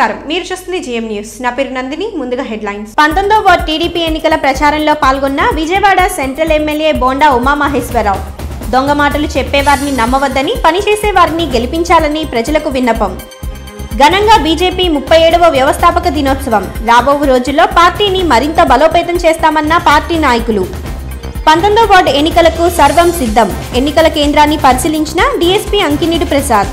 నమస్కారం, మీరు చూస్తుంది జిఎం న్యూస్. నా పేరు నందిని. ముందుగా హెడ్లైన్స్. 19వ వార్డు టీడీపీ ఎన్నికల ప్రచారంలో పాల్గొన్న విజయవాడ సెంట్రల్ ఎమ్మెల్యే బోండా ఉమామహేశ్వరరావు. దొంగ మాటలు చెప్పేవారిని నమ్మవద్దని, పనిచేసే వారిని గెలిపించాలని ప్రజలకు విన్నపం. ఘనంగా బీజేపీ 37వ వ్యవస్థాపక దినోత్సవం. రాబో రోజుల్లో పార్టీని మరింత బలోపేతం చేస్తామన్న పార్టీ నాయకులు. 19వ వార్డు ఎన్నికలకు సర్వం సిద్ధం. ఎన్నికల కేంద్రాన్ని పరిశీలించిన డీఎస్పీ అంకినీడు ప్రసాద్.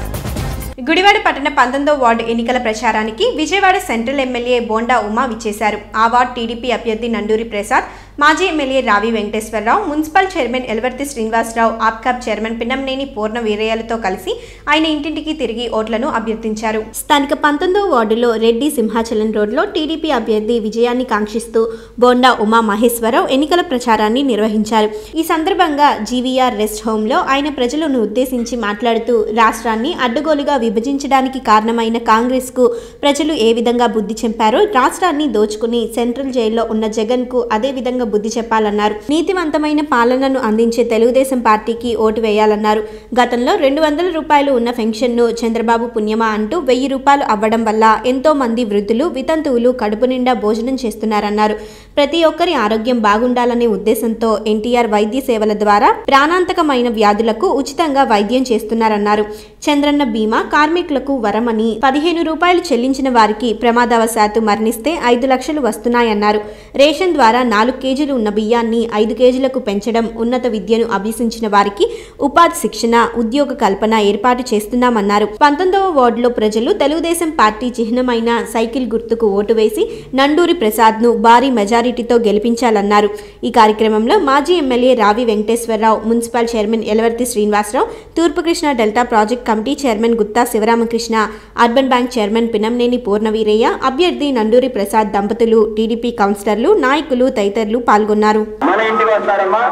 గుడివాడ పట్టణ 19వ వార్డు ఎన్నికల ప్రచారానికి విజయవాడ సెంట్రల్ ఎమ్మెల్యే బోండా ఉమా విచ్చేశారు. ఆ వార్డు టీడీపీ అభ్యర్థి నండూరి ప్రసాద్, మాజీ MLA Ravi Venkateswararao, municipal chairman Elavarthi Srinivasarao, Apcob chairman Pinnamaneni Purna వీరయ్యలతో కలిసి ఆయన ఇంటింటికి తిరిగి ఓట్లను అభ్యర్థించారు. స్థానిక 19వ వార్డులో రెడ్డి సింహాచలం రోడ్లో టీడీపీ అభ్యర్థి విజయాన్ని కాంక్షిస్తూ బోండా ఉమా మహేశ్వరరావు ఎన్నికల ప్రచారాన్ని నిర్వహించారు. ఈ సందర్భంగా జీవీఆర్ రెస్ట్ హోంలో ఆయన ప్రజలను ఉద్దేశించి మాట్లాడుతూ రాష్ట్రాన్ని అడ్డగోలుగా విభజించడానికి కారణమైన కాంగ్రెస్ కు ప్రజలు ఏ విధంగా బుద్ధి చెప్పారో, రాష్ట్రాన్ని దోచుకుని సెంట్రల్ జైల్లో ఉన్న జగన్ కు అదే విధంగా బుద్ధి చెప్పాలన్నారు. నీతివంతమైన పాలనను అందించే తెలుగుదేశం పార్టీకి ఓటు వేయాలన్నారు. గతంలో 200 రూపాయలు ఉన్న పెన్షన్ ను చంద్రబాబు పుణ్యమా అంటూ 1000 రూపాయలు అవ్వడం వల్ల ఎంతో మంది వృద్ధులు, వితంతువులు కడుపు నిండా భోజనం చేస్తున్నారన్నారు. ప్రతి ఒక్కరి ఆరోగ్యం బాగుండాలనే ఉద్దేశంతో ఎన్టీఆర్ వైద్య సేవల ద్వారా ప్రాణాంతకమైన వ్యాధులకు ఉచితంగా వైద్యం చేస్తున్నారన్నారు. చంద్రన్న బీమా కార్మికులకు వరమని 15 రూపాయలు చెల్లించిన వారికి ప్రమాదవశాత్తు మరణిస్తే 5 లక్షలు వస్తున్నాయన్నారు. రేషన్ ద్వారా 4 కేజీలు ఉన్న బియ్యాన్ని 5 కేజీలకు పెంచడం, ఉన్నత విద్యను అభ్యసించిన వారికి ఉపాధి శిక్షణ, ఉద్యోగ కల్పన ఏర్పాటు చేస్తున్నామన్నారు. 19వ వార్డులో ప్రజలు తెలుగుదేశం పార్టీ చిహ్నమైన సైకిల్ గుర్తుకు ఓటు వేసి నండూరి ప్రసాద్ ను భారీ మెజారిటీతో గెలిపించాలన్నారు. ఈ కార్యక్రమంలో మాజీ MLA Ravi Venkateswararao, municipal chairman Elavarthi Srinivasarao, తూర్పు Krishna delta project committee chairman Gutta Sivaramakrishna, urban bank chairman Pinnamaneni Purnaveeraiah, అభ్యర్థి నండూరి ప్రసాద్ దంపతులు, టీడీపీ కౌన్సిలర్లు, నాయకులు తదితరులు పాల్గొన్నారు. మన ఇంటికి వస్తారమ్మా.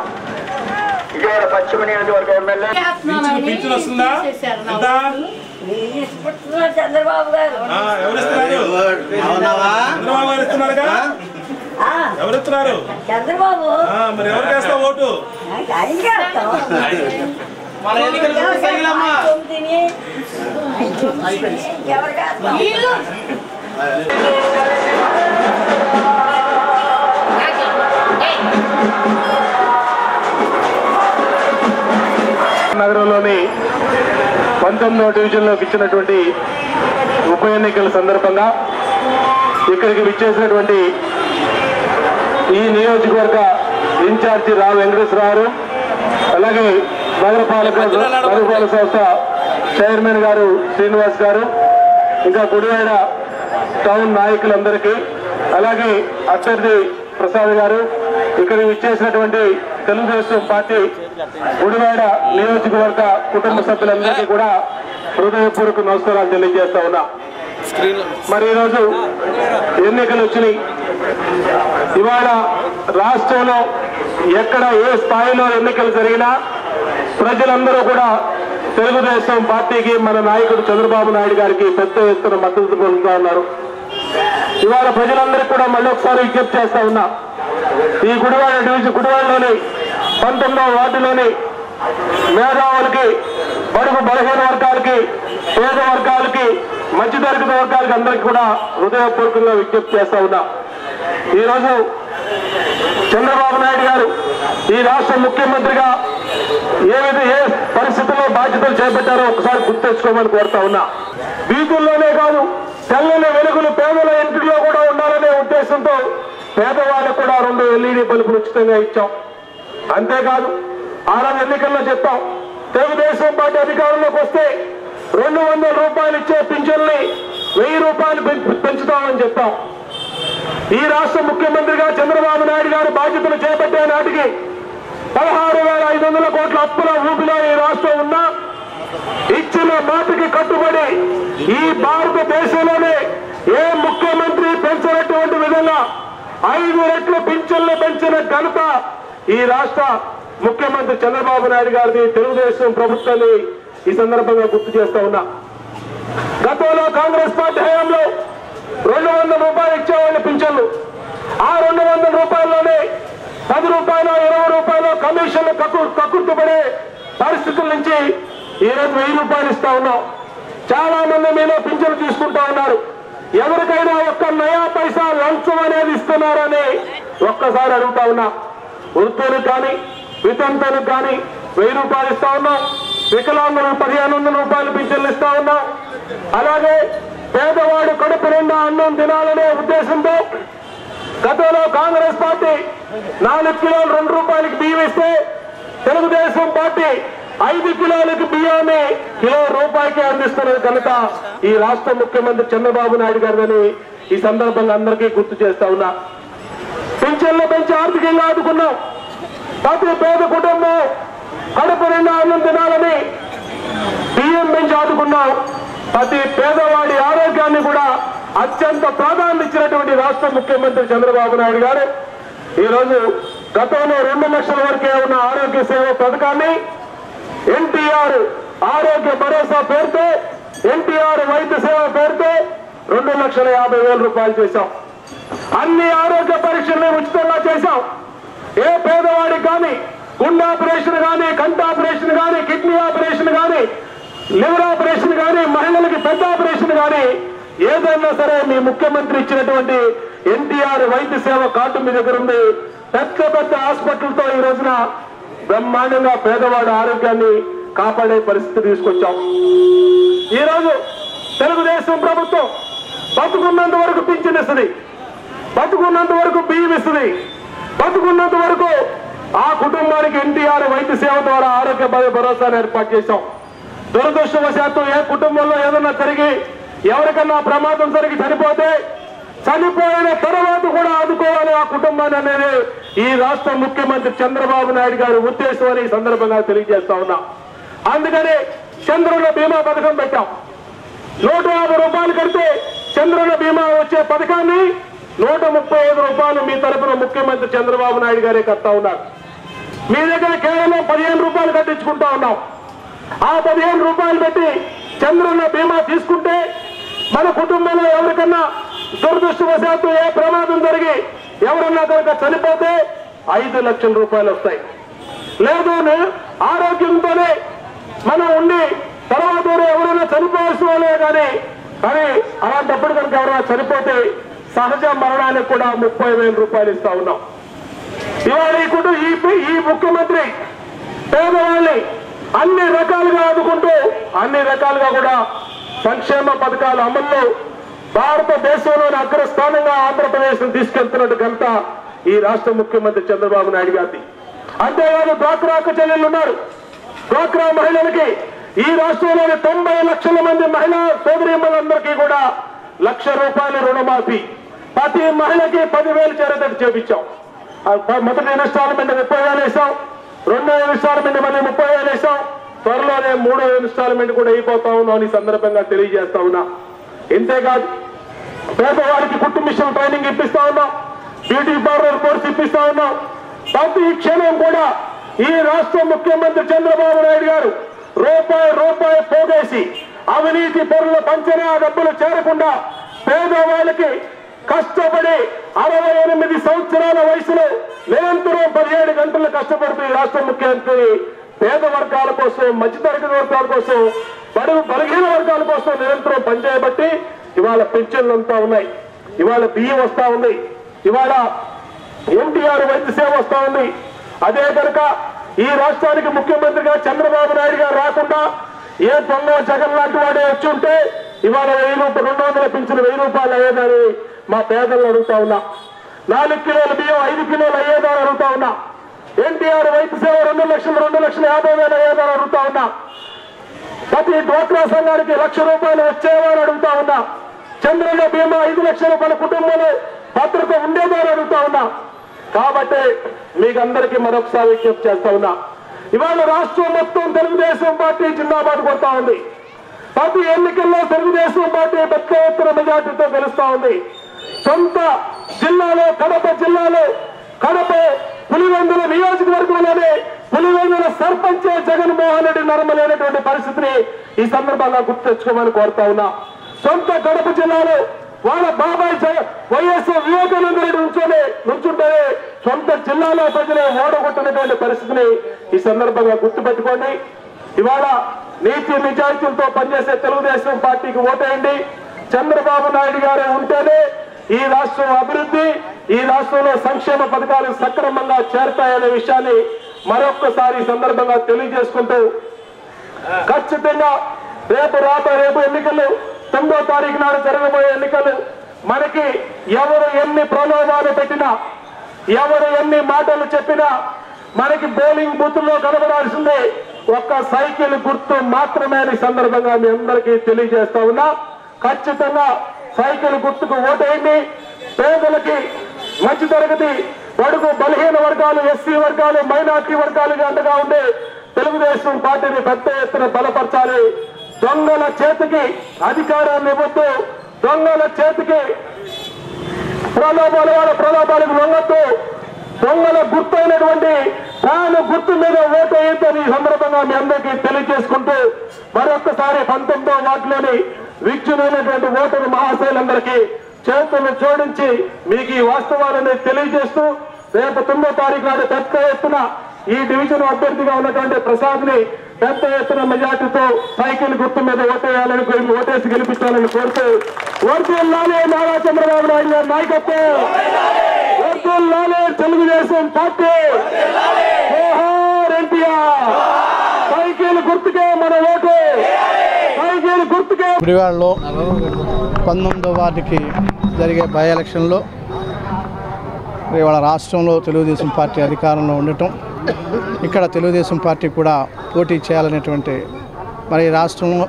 విజయవాడ పశ్చిమ నియోజకవర్గ ఎమ్మెల్యే చంద్రబాబు గారు ఎవరిస్తున్నారు? చంద్రబాబు మరి ఎవరికి వేస్తావు ఓటు? నగరంలోని 19వ డివిజన్లోకి ఇచ్చినటువంటి ఉప ఎన్నికల సందర్భంగా ఇక్కడికి విచ్చేసినటువంటి ఈ నియోజకవర్గ ఇన్ఛార్జి రావు వెంకటేశ్వరరావు, అలాగే నగరపాలక సంస్థ చైర్మన్ గారు శ్రీనివాస్ గారు, ఇంకా గుడివాడ టౌన్ నాయకులందరికీ, అలాగే అభ్యర్థి ప్రసాద్ గారు, ఇక్కడ విచ్చేసినటువంటి తెలుగుదేశం పార్టీ గుడివాడ నియోజకవర్గ కుటుంబ సభ్యులందరికీ కూడా హృదయపూర్వక నమస్కారాలు తెలియజేస్తా ఉన్నా. మరి ఈరోజు ఎన్నికలు వచ్చినాయి. ఇవాళ రాష్ట్రంలో ఎక్కడ ఏ స్థాయిలో ఎన్నికలు జరిగినా ప్రజలందరూ కూడా తెలుగుదేశం పార్టీకి, మన నాయకుడు చంద్రబాబు నాయుడు గారికి పెద్ద ఎత్తున మద్దతు పొందుతూ ఉన్నారు. ఇవాళ ప్రజలందరికీ కూడా మళ్ళీ ఒకసారి విజ్ఞప్తి చేస్తా ఉన్నా. ఈ గుడివాడలోని 19వ వార్డులోని మేధావులకి, బడుగు బలహీన వర్గాలకి, పేద వర్గాలకి, మధ్యతరగతి వర్గాలకి అందరికీ కూడా హృదయపూర్వకంగా విజ్ఞప్తి చేస్తా ఉన్నా. ఈరోజు చంద్రబాబు నాయుడు గారు ఈ రాష్ట్ర ముఖ్యమంత్రిగా ఏ పరిస్థితుల్లో బాధ్యతలు చేపట్టారో ఒకసారి గుర్తు తెచ్చుకోమని కోరుతా ఉన్నా. వీధుల్లోనే కాదు, తెల్లని వెలుగులు పేదల ఇంటిలో కూడా ఉండాలనే ఉద్దేశంతో పేదవాళ్ళకు కూడా 2 LED బల్బులు ఉచితంగా ఇచ్చాం. అంతేకాదు, ఆనాడు ఎన్నికల్లో చెప్పాం, తెలుగుదేశం పార్టీ అధికారంలోకి వస్తే 200 రూపాయలు ఇచ్చే పింఛన్ని 1000 రూపాయలు పెంచుతామని చెప్పాం. ఈ రాష్ట్ర ముఖ్యమంత్రిగా చంద్రబాబు నాయుడు గారు బాధ్యతలు చేపట్టే నాటికి 16,500 కోట్ల అప్పుల ఊపిలో ఈ రాష్ట్రం ఉన్నా ఇచ్చిన మాటకి కట్టుబడి ఈ భారతదేశంలోనే ఏ ముఖ్యమంత్రి పెంచినటువంటి విధంగా 5 రెట్లు పింఛన్లు పెంచిన ఘనత ఈ రాష్ట్ర ముఖ్యమంత్రి చంద్రబాబు నాయుడు గారిది, తెలుగుదేశం ప్రభుత్వాన్ని ఈ సందర్భంగా గుర్తు చేస్తా ఉన్నా. గతంలో కాంగ్రెస్ పార్టీ హయాంలో 200 రూపాయలు ఇచ్చేవాళ్ళు పింఛన్లు. ఆ 200 రూపాయల్లోనే 10 రూపాయలు 20 రూపాయలు కమిషన్లు కక్కుర్తుపడే పరిస్థితుల నుంచి ఈరోజు 1000 రూపాయలు ఇస్తా ఉన్నాం. చాలా మంది మీలో పింఛన్లు తీసుకుంటా ఉన్నారు. ఎవరికైనా ఒక్క నయా పైసా లంచం అనేది ఇస్తున్నారని ఒక్కసారి అడుగుతా ఉన్నా. వృద్ధులకు కానీ వితంతులకు కానీ 1000 రూపాయలు ఇస్తా ఉన్నాం. వికలాంగులకు 1500 రూపాయలు పింఛన్లు ఇస్తా ఉన్నాం. అలాగే పేదవాడు కడుపు నిండా అన్నం తినాలనే ఉద్దేశంతో గతంలో కాంగ్రెస్ పార్టీ 4 కిలోలు 2 రూపాయలకి బియ్యం ఇస్తే తెలుగుదేశం పార్టీ 5 కిలోలకి బియ్యాన్ని కిలో రూపాయికి అందిస్తున్న ఘనత ఈ రాష్ట్ర ముఖ్యమంత్రి చంద్రబాబు నాయుడు గారిని ఈ సందర్భంగా అందరికీ గుర్తు చేస్తా ఉన్నా. పింఛన్లు పెంచి ఆర్థికంగా ఆదుకున్నాం. ప్రతి పేద కుటుంబం కడుపు నిండా అన్నం తినాలని బియ్యం పెంచి ఆదుకున్నాం. ప్రతి పేదవాడి ఆరోగ్యాన్ని కూడా అత్యంత ప్రాధాన్యత ఇచ్చినటువంటి రాష్ట్ర ముఖ్యమంత్రి చంద్రబాబు నాయుడు గారు ఈరోజు గతంలో 2 లక్షల వరకే ఉన్న ఆరోగ్య సేవ పథకాన్ని ఎన్టీఆర్ ఆరోగ్య భరోసా పేరుతో, ఎన్టీఆర్ వైద్య సేవ పేరుతో 2,50,000 రూపాయలు చేశాం. అన్ని ఆరోగ్య పరీక్షల్ని ఉచితంగా చేశాం. ఏ పేదవాడికి కానీ గుండె ఆపరేషన్ కానీ, కంటి ఆపరేషన్ కానీ, కిడ్నీ ఆపరేషన్ కానీ, లివర్ ఆపరేషన్ కానీ, మహిళలకి పెద్ద ఆపరేషన్ కానీ ఏదైనా సరే మీ ముఖ్యమంత్రి ఇచ్చినటువంటి ఎన్టీఆర్ వైద్య సేవ కార్డు మీ దగ్గర ఉంది. పెద్ద పెద్ద హాస్పిటల్తో ఈ రోజున బ్రహ్మాండంగా పేదవాడి ఆరోగ్యాన్ని కాపాడే పరిస్థితి తీసుకొచ్చాం. ఈ రోజు తెలుగుదేశం ప్రభుత్వం బతుకున్నంత వరకు పింఛన్ ఇస్తుంది, బతుకున్నంత వరకు బియ్యం ఇస్తుంది, బతుకున్నంత వరకు ఆ కుటుంబానికి ఎన్టీఆర్ వైద్య సేవ ద్వారా ఆరోగ్య భరోసాను ఏర్పాటు చేశాం. దురదృష్టవశాత్తు ఏ కుటుంబంలో ఏదన్నా జరిగి ఎవరికన్నా ప్రమాదం జరిగి చనిపోతే చనిపోయిన తర్వాత కూడా ఆదుకోవాలి ఆ కుటుంబాన్ని అనేది ఈ రాష్ట్ర ముఖ్యమంత్రి చంద్రబాబు నాయుడు గారి ఉద్దేశం అని ఈ సందర్భంగా తెలియజేస్తా ఉన్నా. అందుకని చంద్రుల బీమా పథకం పెట్టాం. 150 రూపాయలు కడితే చంద్రుల బీమా వచ్చే పథకాన్ని 135 రూపాయలు మీ తరఫున ముఖ్యమంత్రి చంద్రబాబు నాయుడు గారే కడతా ఉన్నారు. మీ దగ్గర కేవలం 15 రూపాయలు కట్టించుకుంటా ఉన్నాం. ఆ 15 రూపాయలు పెట్టి చంద్రుల బీమా తీసుకుంటే మన కుటుంబంలో ఎవరికన్నా దురదృష్టవశాత్తు ఏ ప్రమాదం జరిగి ఎవరన్నా కనుక చనిపోతే 5 లక్షల రూపాయలు వస్తాయి. లేదు ఆరోగ్యంతోనే మనం ఉండి తర్వాత ఎవరైనా చనిపోవాల్సిన వాళ్ళే కానీ అలాంటప్పుడు కనుక ఎవరైనా చనిపోతే సహజ మరణానికి కూడా 30,000 రూపాయలు ఇస్తా ఉన్నాం. ఇవాళ ఈ ముఖ్యమంత్రి పేదవాళ్ళని అన్ని రకాలుగా ఆదుకుంటూ అన్ని రకాలుగా కూడా సంక్షేమ పథకాల అమల్లో భారతదేశంలోని అగ్రస్థానంగా ఆంధ్రప్రదేశ్ తీసుకెళ్తున్నట్టు ఘనత ఈ రాష్ట్ర ముఖ్యమంత్రి చంద్రబాబు నాయుడు గారి. అంతేకాదు డ్వాక్రా చెల్లెళ్ళు ఉన్నారు. డ్వాక్రా మహిళలకి ఈ రాష్ట్రంలోని 90 లక్షల మంది మహిళా సోదరీమణులందరికీ కూడా 1,00,000 రూపాయలు రుణమాఫీ, ప్రతి మహిళకి 10,000 చేరేటట్టు చేపించాం. మొదటి ఇన్స్టాల్మెంట్ 30,000 వేసాం, రెండో ఇన్స్టాల్మెంట్ మళ్ళీ 30,000 వేసాం. త్వరలోనే 3వ ఇన్స్టాల్మెంట్ కూడా అయిపోతా ఉన్నాం ఈ సందర్భంగా తెలియజేస్తా ఉన్నా. ఇంతేకాదు పేదవారికి కుట్టు మిషన్ ట్రైనింగ్ ఇప్పిస్తా ఉన్నాం, బ్యూటీ పార్లర్ కోర్స్ ఇప్పిస్తా ఉన్నాం. ప్రతి క్షణం కూడా ఈ రాష్ట్ర ముఖ్యమంత్రి చంద్రబాబు నాయుడు గారు రూపాయి పోగేసి అవినీతి పరుల పంచనా డబ్బులు చేరకుండా పేదవాళ్ళకి కష్టపడి 68 సంవత్సరాల వయసులో నిరంతరం 17 గంటలు కష్టపడుతూ ఈ రాష్ట్ర ముఖ్యమంత్రి పేద వర్గాల కోసం, మధ్యతరగతి వర్గాల కోసం, బలహీన వర్గాల కోసం నిరంతరం పనిచేయబట్టి ఇవాళ పెన్షన్లు అంతా ఉన్నాయి, ఇవాళ బియ్యం వస్తా ఉంది, ఇవాళ ఎన్టీఆర్ వైద్య సేవ వస్తా ఉంది. అదే కనుక ఈ రాష్ట్రానికి ముఖ్యమంత్రిగా చంద్రబాబు నాయుడు గారు రాకుండా ఏ దొంగ జగన్ లాంటి వాడే వచ్చి ఉంటే ఇవాళ 200 పింఛను 1000 రూపాయలు అయ్యేదని మా పేదలను అడుగుతా ఉన్నా. 4 కిలోల బియ్యం 5 కిలోలు అయ్యేదని అడుగుతా ఉన్నా. ఎన్టీఆర్ వైద్య సేవ 2,50,000 అయ్యేదని అడుగుతా ఉన్నా. ప్రతి డ్వాక్రా సంఘానికి 1,00,000 రూపాయలు వచ్చేవని అడుగుతా ఉన్నా. చంద్రుల బీమా 5 లక్షల రూపాయల కుటుంబంలో భద్రత ఉండేదని అడుగుతా ఉన్నా. కాబట్టి మీకందరికీ మరొకసారి విజ్ఞప్తి చేస్తా ఉన్నా. ఇవాళ రాష్ట్రం మొత్తం తెలుగుదేశం పార్టీ జిందాబాద్ కొడతా ఉంది. ప్రతి ఎన్నికల్లో తెలుగుదేశం పార్టీ పెద్ద ఎత్తున మెజార్టీతో గెలుస్తా ఉంది. సొంత జిల్లాలో కడప పులివెందుల నియోజకవర్గంలోనే పులివెందుల సర్పంచ్ జగన్మోహన్ రెడ్డి నరమలేనటువంటి పరిస్థితిని ఈ సందర్భంగా గుర్తు తెచ్చుకోమని కోరుతా ఉన్నా. సొంత కడప జిల్లాలో వాళ్ళ బాబాయ్ వైఎస్ వివేకానంద రెడ్డి నుంచుంటే సొంత జిల్లాలో ప్రజలు ఓడగొట్టినటువంటి పరిస్థితిని ఈ సందర్భంగా గుర్తుపెట్టుకోండి. ఇవాళ నీతి నిజాయితీలతో పనిచేసే తెలుగుదేశం పార్టీకి ఓటేయండి. చంద్రబాబు నాయుడు గారు ఉంటేనే ఈ రాష్ట్రం అభివృద్ధి, ఈ రాష్ట్రంలో సంక్షేమ పథకాలు సక్రమంగా చేరతాయనే విషయాన్ని మరొక్కసారి సందర్భంగా తెలియజేసుకుంటూ ఖచ్చితంగా రేపు ఎన్నికలు 9వ తారీఖు నాడు జరగబోయే ఎన్నికలు మనకి ఎవరు ఎన్ని ప్రలోభాలు పెట్టినా, ఎవరు ఎన్ని మాటలు చెప్పినా మనకి బౌలింగ్ బూత్ లో కనబడాల్సిందే ఒక్క సైకిల్ గుర్తు మాత్రమే అని సందర్భంగా మీ అందరికీ తెలియజేస్తా ఉన్నా. ఖచ్చితంగా సైకిల్ గుర్తుకు ఓటేయండి. పేదలకి, మధ్యతరగతి, బడుగు బలహీన వర్గాలు, ఎస్సీ వర్గాలు, మైనార్టీ వర్గాలుగా అండగా ఉండే తెలుగుదేశం పార్టీని పెద్ద ఎత్తున బలపరచాలి. దొంగల చేతికి అధికారాన్ని ఇవ్వద్దు, దొంగల చేతికి ప్రలోభాలకు లొంగొద్దు. దొంగల గుర్తైనటువంటి తాను గుర్తు మీద ఓటు వేయొద్దని ఈ సందర్భంగా మీ అందరికీ తెలియజేసుకుంటూ మరొకసారి 19వ వార్డులోని విజ్ఞులైనటువంటి ఓటరు మహాశైలందరికీ చేతులు జోడించి మీకు ఈ వాస్తవాలని తెలియజేస్తూ రేపు 9వ తారీఖు నాడు పెద్ద ఎత్తున ఈ డివిజన్ అభ్యర్థిగా ఉన్నటువంటి ప్రసాద్ ని పెద్ద ఎత్తున మెజార్టీతో సైకిల్ గుర్తు మీద ఓటేయాలని ఓటేసి గెలిపించాలని కోరుతూ వర్ధిల్లాలి నారా చంద్రబాబు నాయుడు గారి నాయకత్వం, వర్ధిల్లాలి తెలుగుదేశం పార్టీ, జోహార్ ఎన్టీఆర్, సైకిల్ గుర్తుకే మన ఓటు, సైకిల్ గుర్తుకే. గుడివాడలో 19వ వార్డుకి జరిగే బై ఎలక్షన్లో ఇవాళ రాష్ట్రంలో తెలుగుదేశం పార్టీ అధికారంలో ఉండటం, ఇక్కడ తెలుగుదేశం పార్టీ కూడా పోటీ చేయాలనేటువంటి మరి రాష్ట్రంలో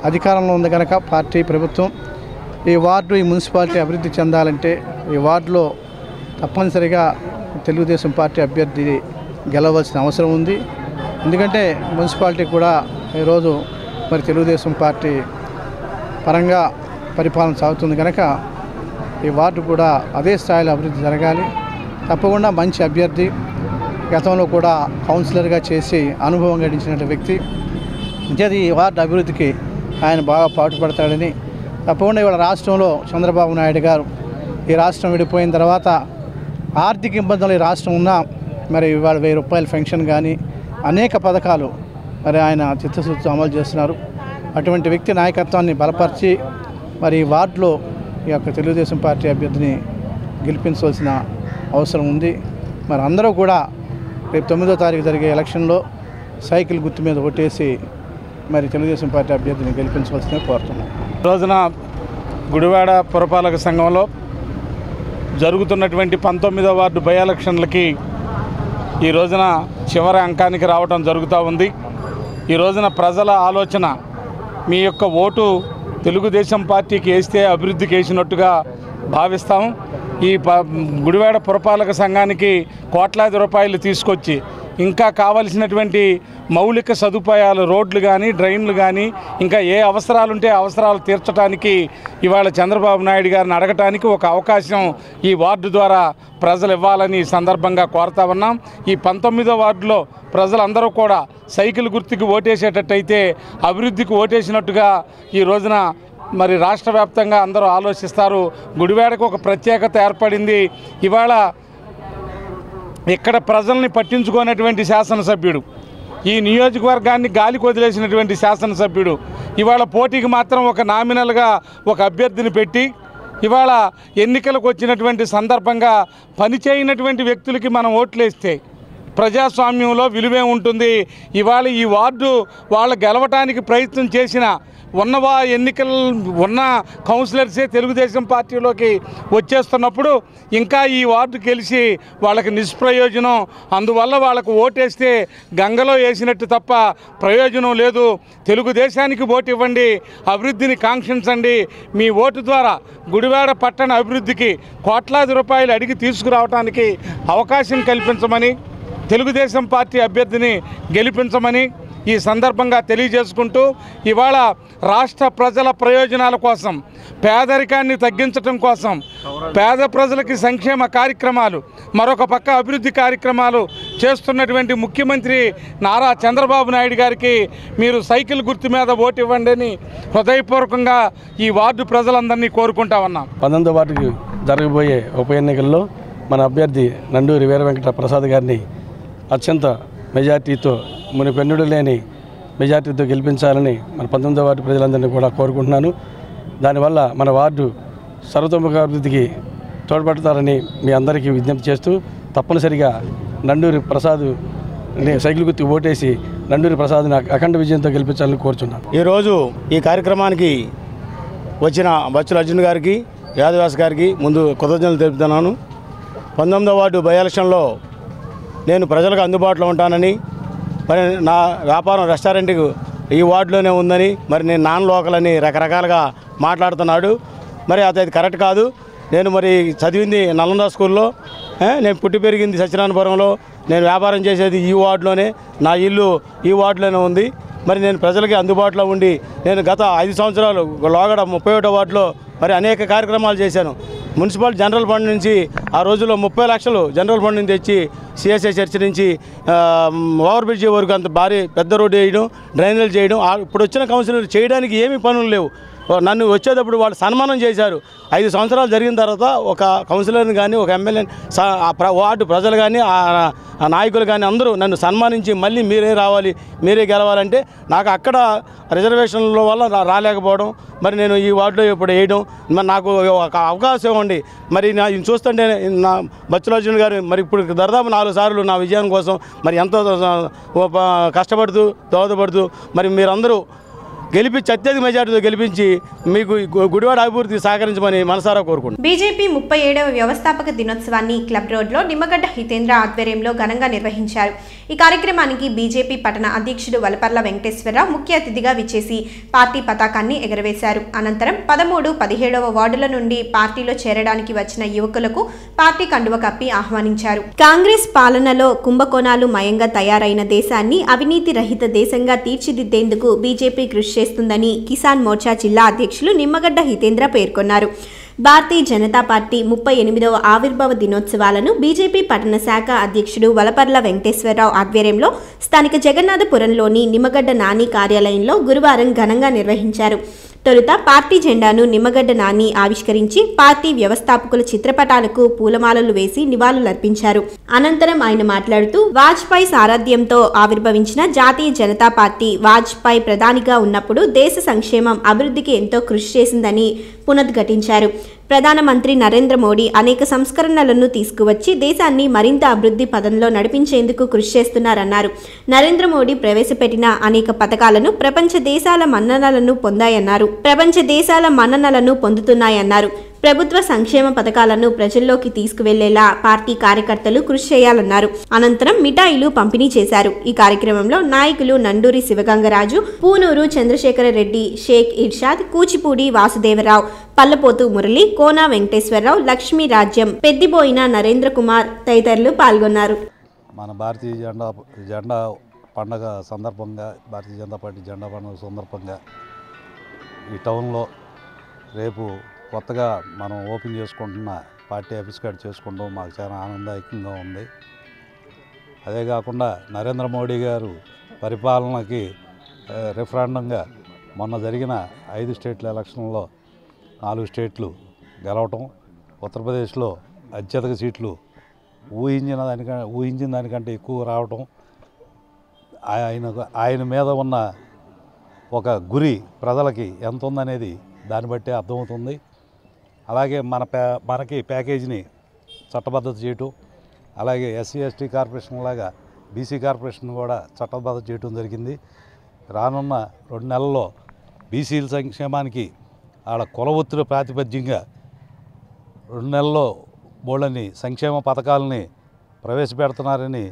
అధికారంలో ఉంది కనుక పార్టీ ప్రభుత్వం ఈ వార్డు, ఈ మున్సిపాలిటీ అభివృద్ధి చెందాలంటే ఈ వార్డులో తప్పనిసరిగా తెలుగుదేశం పార్టీ అభ్యర్థి గెలవలసిన అవసరం ఉంది. ఎందుకంటే మున్సిపాలిటీ కూడా ఈరోజు మరి తెలుగుదేశం పార్టీ పరంగా పరిపాలన సాగుతుంది కనుక ఈ వార్డు కూడా అదే స్థాయిలో అభివృద్ధి జరగాలి. తప్పకుండా మంచి అభ్యర్థి, గతంలో కూడా కౌన్సిలర్గా చేసి అనుభవం గడించిన వ్యక్తి, ఈ వార్డు అభివృద్ధికి ఆయన బాగా పాటుపడతాడని తప్పకుండా ఇవాళ రాష్ట్రంలో చంద్రబాబు నాయుడు గారు ఈ రాష్ట్రం విడిపోయిన తర్వాత ఆర్థిక ఇబ్బందులు ఈ రాష్ట్రం ఉన్నా మరి ఇవాళ 1000 రూపాయల పెన్షన్ కానీ అనేక పథకాలు మరి ఆయన చిత్తశుద్ధితో అమలు చేస్తున్నారు. అటువంటి వ్యక్తి నాయకత్వాన్ని బలపరిచి మరి ఈ వార్డులో ఈ యొక్క తెలుగుదేశం పార్టీ అభ్యర్థిని గెలిపించవలసిన అవసరం ఉంది. మరి అందరూ కూడా రేపు 9వ తారీఖు జరిగే ఎలక్షన్లో సైకిల్ గుర్తు మీద ఓటేసి మరి తెలుగుదేశం పార్టీ అభ్యర్థిని గెలిపించవలసిందే కోరుతున్నాం. రోజున గుడివాడ పురపాలక సంఘంలో జరుగుతున్నటువంటి 19వ వార్డు బై ఎలక్షన్లకి ఈ రోజున చివరి అంకానికి రావడం జరుగుతూ ఉంది. ఈ రోజున ప్రజల ఆలోచన మీ యొక్క ఓటు తెలుగుదేశం పార్టీకి వేస్తే అభివృద్ధికి వేసినట్టుగా భావిస్తాం. ఈ గుడివాడ పురపాలక సంఘానికి కోట్లాది రూపాయలు తీసుకొచ్చి ఇంకా కావలసినటువంటి మౌలిక సదుపాయాలు, రోడ్లు కానీ, డ్రైన్లు కానీ, ఇంకా ఏ అవసరాలు ఉంటే అవసరాలు తీర్చడానికి ఇవాళ చంద్రబాబు నాయుడు గారిని అడగటానికి ఒక అవకాశం ఈ వార్డు ద్వారా ప్రజలు ఇవ్వాలని సందర్భంగా కోరుతా ఉన్నాం. ఈ 19వ వార్డులో ప్రజలందరూ కూడా సైకిల్ గుర్తుకి ఓటేసేటట్టయితే అభివృద్ధికి ఓటేసినట్టుగా ఈ రోజున మరి రాష్ట్ర వ్యాప్తంగా అందరూ ఆలోచిస్తారు. గుడివాడకు ఒక ప్రత్యేకత ఏర్పడింది. ఇవాళ ఇక్కడ ప్రజల్ని పట్టించుకునేటువంటి శాసనసభ్యుడు, ఈ నియోజకవర్గాన్ని గాలికి వదిలేసినటువంటి శాసనసభ్యుడు ఇవాళ పోటీకి మాత్రం ఒక నామినల్గా ఒక అభ్యర్థిని పెట్టి ఇవాళ ఎన్నికలకు వచ్చినటువంటి సందర్భంగా పనిచేయనటువంటి వ్యక్తులకి మనం ఓట్లేస్తే ప్రజాస్వామ్యంలో విలువే ఉంటుంది. ఇవాళ ఈ వార్డు వాళ్ళు గెలవటానికి ప్రయత్నం చేసిన ఉన్న కౌన్సిలర్సే తెలుగుదేశం పార్టీలోకి వచ్చేస్తున్నప్పుడు ఇంకా ఈ వార్డు గెలిచి వాళ్ళకి నిష్ప్రయోజనం. అందువల్ల వాళ్ళకు ఓటేస్తే గంగలో వేసినట్టు తప్ప ప్రయోజనం లేదు. తెలుగుదేశానికి ఓటు ఇవ్వండి, అభివృద్ధిని కాంక్షించండి. మీ ఓటు ద్వారా గుడివాడ పట్టణ అభివృద్ధికి కోట్లాది రూపాయలు అడిగి తీసుకురావడానికి అవకాశం కల్పించమని, తెలుగుదేశం పార్టీ అభ్యర్థిని గెలిపించమని ఈ సందర్భంగా తెలియజేసుకుంటూ ఇవాళ రాష్ట్ర ప్రజల ప్రయోజనాల కోసం, పేదరికాన్ని తగ్గించడం కోసం, పేద ప్రజలకి సంక్షేమ కార్యక్రమాలు, మరొక పక్క అభివృద్ధి కార్యక్రమాలు చేస్తున్నటువంటి ముఖ్యమంత్రి నారా చంద్రబాబు నాయుడు గారికి మీరు సైకిల్ గుర్తు మీద ఓటు ఇవ్వండి అని హృదయపూర్వకంగా ఈ వార్డు ప్రజలందరినీ కోరుకుంటా ఉన్నాం. 19వ వార్డుకి జరగబోయే ఉప ఎన్నికల్లో మన అభ్యర్థి నండూరి వీర వెంకట ప్రసాద్ గారిని అత్యంత మెజార్టీతో మునిపెన్నుడు లేని మెజార్టీతో గెలిపించాలని మన 19వ వార్డు ప్రజలందరినీ కూడా కోరుకుంటున్నాను. దానివల్ల మన వార్డు సర్వతోముఖ అభివృద్ధికి తోడ్పడతారని మీ అందరికీ విజ్ఞప్తి చేస్తూ తప్పనిసరిగా నండూరి ప్రసాద్ సైకిల్ గుర్తు ఓటేసి నండూరి ప్రసాద్ని అఖండ విజయంతో గెలిపించాలని కోరుచున్నాను. ఈరోజు ఈ కార్యక్రమానికి వచ్చిన బచ్చుల అర్జున్ గారికి, యాదవ్యాస్ గారికి ముందు కృతజ్ఞతలు తెలుపుతున్నాను. 19వ వార్డు బై ఎలక్షన్లో నేను ప్రజలకు అందుబాటులో ఉంటానని, మరి నా వ్యాపారం రెస్టారెంట్కి ఈ వార్డులోనే ఉందని, మరి నేను నాన్ లోకల్ అని రకరకాలుగా మాట్లాడుతున్నాడు. మరి అది కరెక్ట్ కాదు. నేను మరి చదివింది నలంద స్కూల్లో, నేను పుట్టి పెరిగింది సత్యనారాయణపురంలో, నేను వ్యాపారం చేసేది ఈ వార్డులోనే, నా ఇల్లు ఈ వార్డులోనే ఉంది. మరి నేను ప్రజలకి అందుబాటులో ఉండి నేను గత 5 సంవత్సరాలు లోగడ 31వ వార్డులో మరి అనేక కార్యక్రమాలు చేశాను. మున్సిపల్ జనరల్ ఫండ్ నుంచి ఆ రోజుల్లో 30 లక్షలు జనరల్ ఫండ్ నుంచి తెచ్చి సిఎస్ఐ చర్చ్ నుంచి ఓవర్ బ్రిడ్జ్ వరకు అంత భారీ పెద్ద రోడ్డు వేయడం, డ్రైనేజ్ చేయడం. ఇప్పుడు వచ్చిన కౌన్సిలర్ చేయడానికి ఏమీ పనులు లేవు. నన్ను వచ్చేటప్పుడు వాళ్ళు సన్మానం చేశారు. 5 సంవత్సరాలు జరిగిన తర్వాత ఒక కౌన్సిలర్ని కానీ, ఒక ఎమ్మెల్యేని, వార్డు ప్రజలు కానీ, ఆ నాయకులు కానీ అందరూ నన్ను సన్మానించి మళ్ళీ మీరే రావాలి, మీరే గెలవాలంటే నాకు అక్కడ రిజర్వేషన్ల వల్ల రాలేకపోవడం, మరి నేను ఈ వార్డులో ఇప్పుడు వేయడం, మరి నాకు ఒక అవకాశం ఇవ్వండి. మరి నా చూస్తుంటే నా బచ్చులార్జున్ గారు మరి ఇప్పుడు దాదాపు 4 సార్లు నా విజయం కోసం మరి ఎంతో కష్టపడుతూ దోహదపడుతూ మరి మీరందరూ గెలిపించి అత్యధిక మెజార్టీతో గెలిపించి మీకు గుడివాడ అభివృద్ధికి సహకరించమని మనసారా కోరుకుంటున్నాను. బీజేపీ 37వ వ్యవస్థాపక దినోత్సవాన్ని క్లబ్ రోడ్లో నిమ్మగడ్డ హితేంద్ర ఆధ్వర్యంలో ఘనంగా నిర్వహించారు. ఈ కార్యక్రమానికి బీజేపీ పట్టణ అధ్యక్షుడు వలపర్ల వెంకటేశ్వరరావు ముఖ్య అతిథిగా విచ్చేసి పార్టీ పతాకాన్ని ఎగరవేశారు. అనంతరం 13, 17వ వార్డుల నుండి పార్టీలో చేరడానికి వచ్చిన యువకులకు పార్టీ కండువ కప్పి ఆహ్వానించారు. కాంగ్రెస్ పాలనలో కుంభకోణాలు మయంగా తయారైన దేశాన్ని అవినీతి రహిత దేశంగా తీర్చిదిద్దేందుకు బీజేపీ కృషి చేస్తుందని కిసాన్ మోర్చా జిల్లా అధ్యక్షులు నిమ్మగడ్డ హితేంద్ర పేర్కొన్నారు. భారతీయ జనతా పార్టీ 38వ ఆవిర్భావ దినోత్సవాలను బీజేపీ పట్టణ శాఖ అధ్యక్షుడు వలపర్ల వెంకటేశ్వరరావు ఆధ్వర్యంలో స్థానిక జగన్నాథపురంలోని నిమ్మగడ్డ నాని కార్యాలయంలో గురువారం ఘనంగా నిర్వహించారు. తొలుత పార్టీ జెండాను నిమ్మగడ్డ నాని ఆవిష్కరించి పార్టీ వ్యవస్థాపకుల చిత్రపటాలకు పూలమాలలు వేసి నివాళులర్పించారు. అనంతరం ఆయన మాట్లాడుతూ వాజ్పేయి సారథ్యంతో ఆవిర్భవించిన జాతీయ జనతా పార్టీ వాజ్పేయి ప్రధానిగా ఉన్నప్పుడు దేశ సంక్షేమం అభివృద్ధికి ఎంతో కృషి చేసిందని పునరుద్ఘాటించారు. ప్రధానమంత్రి నరేంద్ర మోడీ అనేక సంస్కరణలను తీసుకువచ్చి దేశాన్ని మరింత అభివృద్ధి పదంలో నడిపించేందుకు కృషి చేస్తున్నారన్నారు. నరేంద్ర మోడీ ప్రవేశపెట్టిన అనేక పథకాలను ప్రపంచ దేశాల మన్ననలను పొందుతున్నాయన్నారు. ప్రభుత్వ సంక్షేమ పథకాలను ప్రజల్లోకి తీసుకువెళ్లేలా పార్టీ కార్యకర్తలు కృషి చేయాలన్నారు. అనంతరం మిఠాయిలు పంపిణీ చేశారు. ఈ కార్యక్రమంలో నాయకులు నండూరి శివగంగరాజు, పూనూరు చంద్రశేఖర రెడ్డి, షేక్ ఇర్షాద్, కూచిపూడి వాసుదేవరావు, పల్లపోతు మురళి, కోన వెంకటేశ్వరరావు, లక్ష్మీ రాజ్యం, పెద్దిబోయిన నరేంద్ర కుమార్ తదితరులు పాల్గొన్నారు. మన భారతీయ జెండా పండగ సందర్భంగా, భారతీయ జనతా పార్టీ జెండా పండుగ సందర్భంగా ఈ టౌన్లో రేపు కొత్తగా మనం ఓపెన్ చేసుకుంటున్న పార్టీ ఆఫీస్ కార్డు చేసుకుంటాం. మాకు చాలా ఆనందదాయకంగా ఉంది. అదే కాకుండా నరేంద్ర మోడీ గారు పరిపాలనకి రిఫరెండంగా మొన్న జరిగిన 5 స్టేట్ల ఎలక్షన్లో 4 స్టేట్లు గెలవటం, ఉత్తరప్రదేశ్లో అత్యధిక సీట్లు ఊహించిన దానికంటే ఎక్కువ రావటం, ఆయన మీద ఉన్న ఒక గురి ప్రజలకి ఎంత ఉందనేది దాన్ని బట్టే అర్థమవుతుంది. అలాగే మనకి ప్యాకేజీని చట్టబద్ధత చేయటం, అలాగే ఎస్సీ ఎస్టీ కార్పొరేషన్ లాగా బీసీ కార్పొరేషన్ కూడా చట్టబద్ధత చేయటం జరిగింది. రానున్న 2 నెలల్లో బీసీల సంక్షేమానికి వాళ్ళ కుల ఒత్తిడి ప్రాతిపద్యంగా 2 నెలల్లో బోళ్ళని సంక్షేమ పథకాలని ప్రవేశపెడుతున్నారని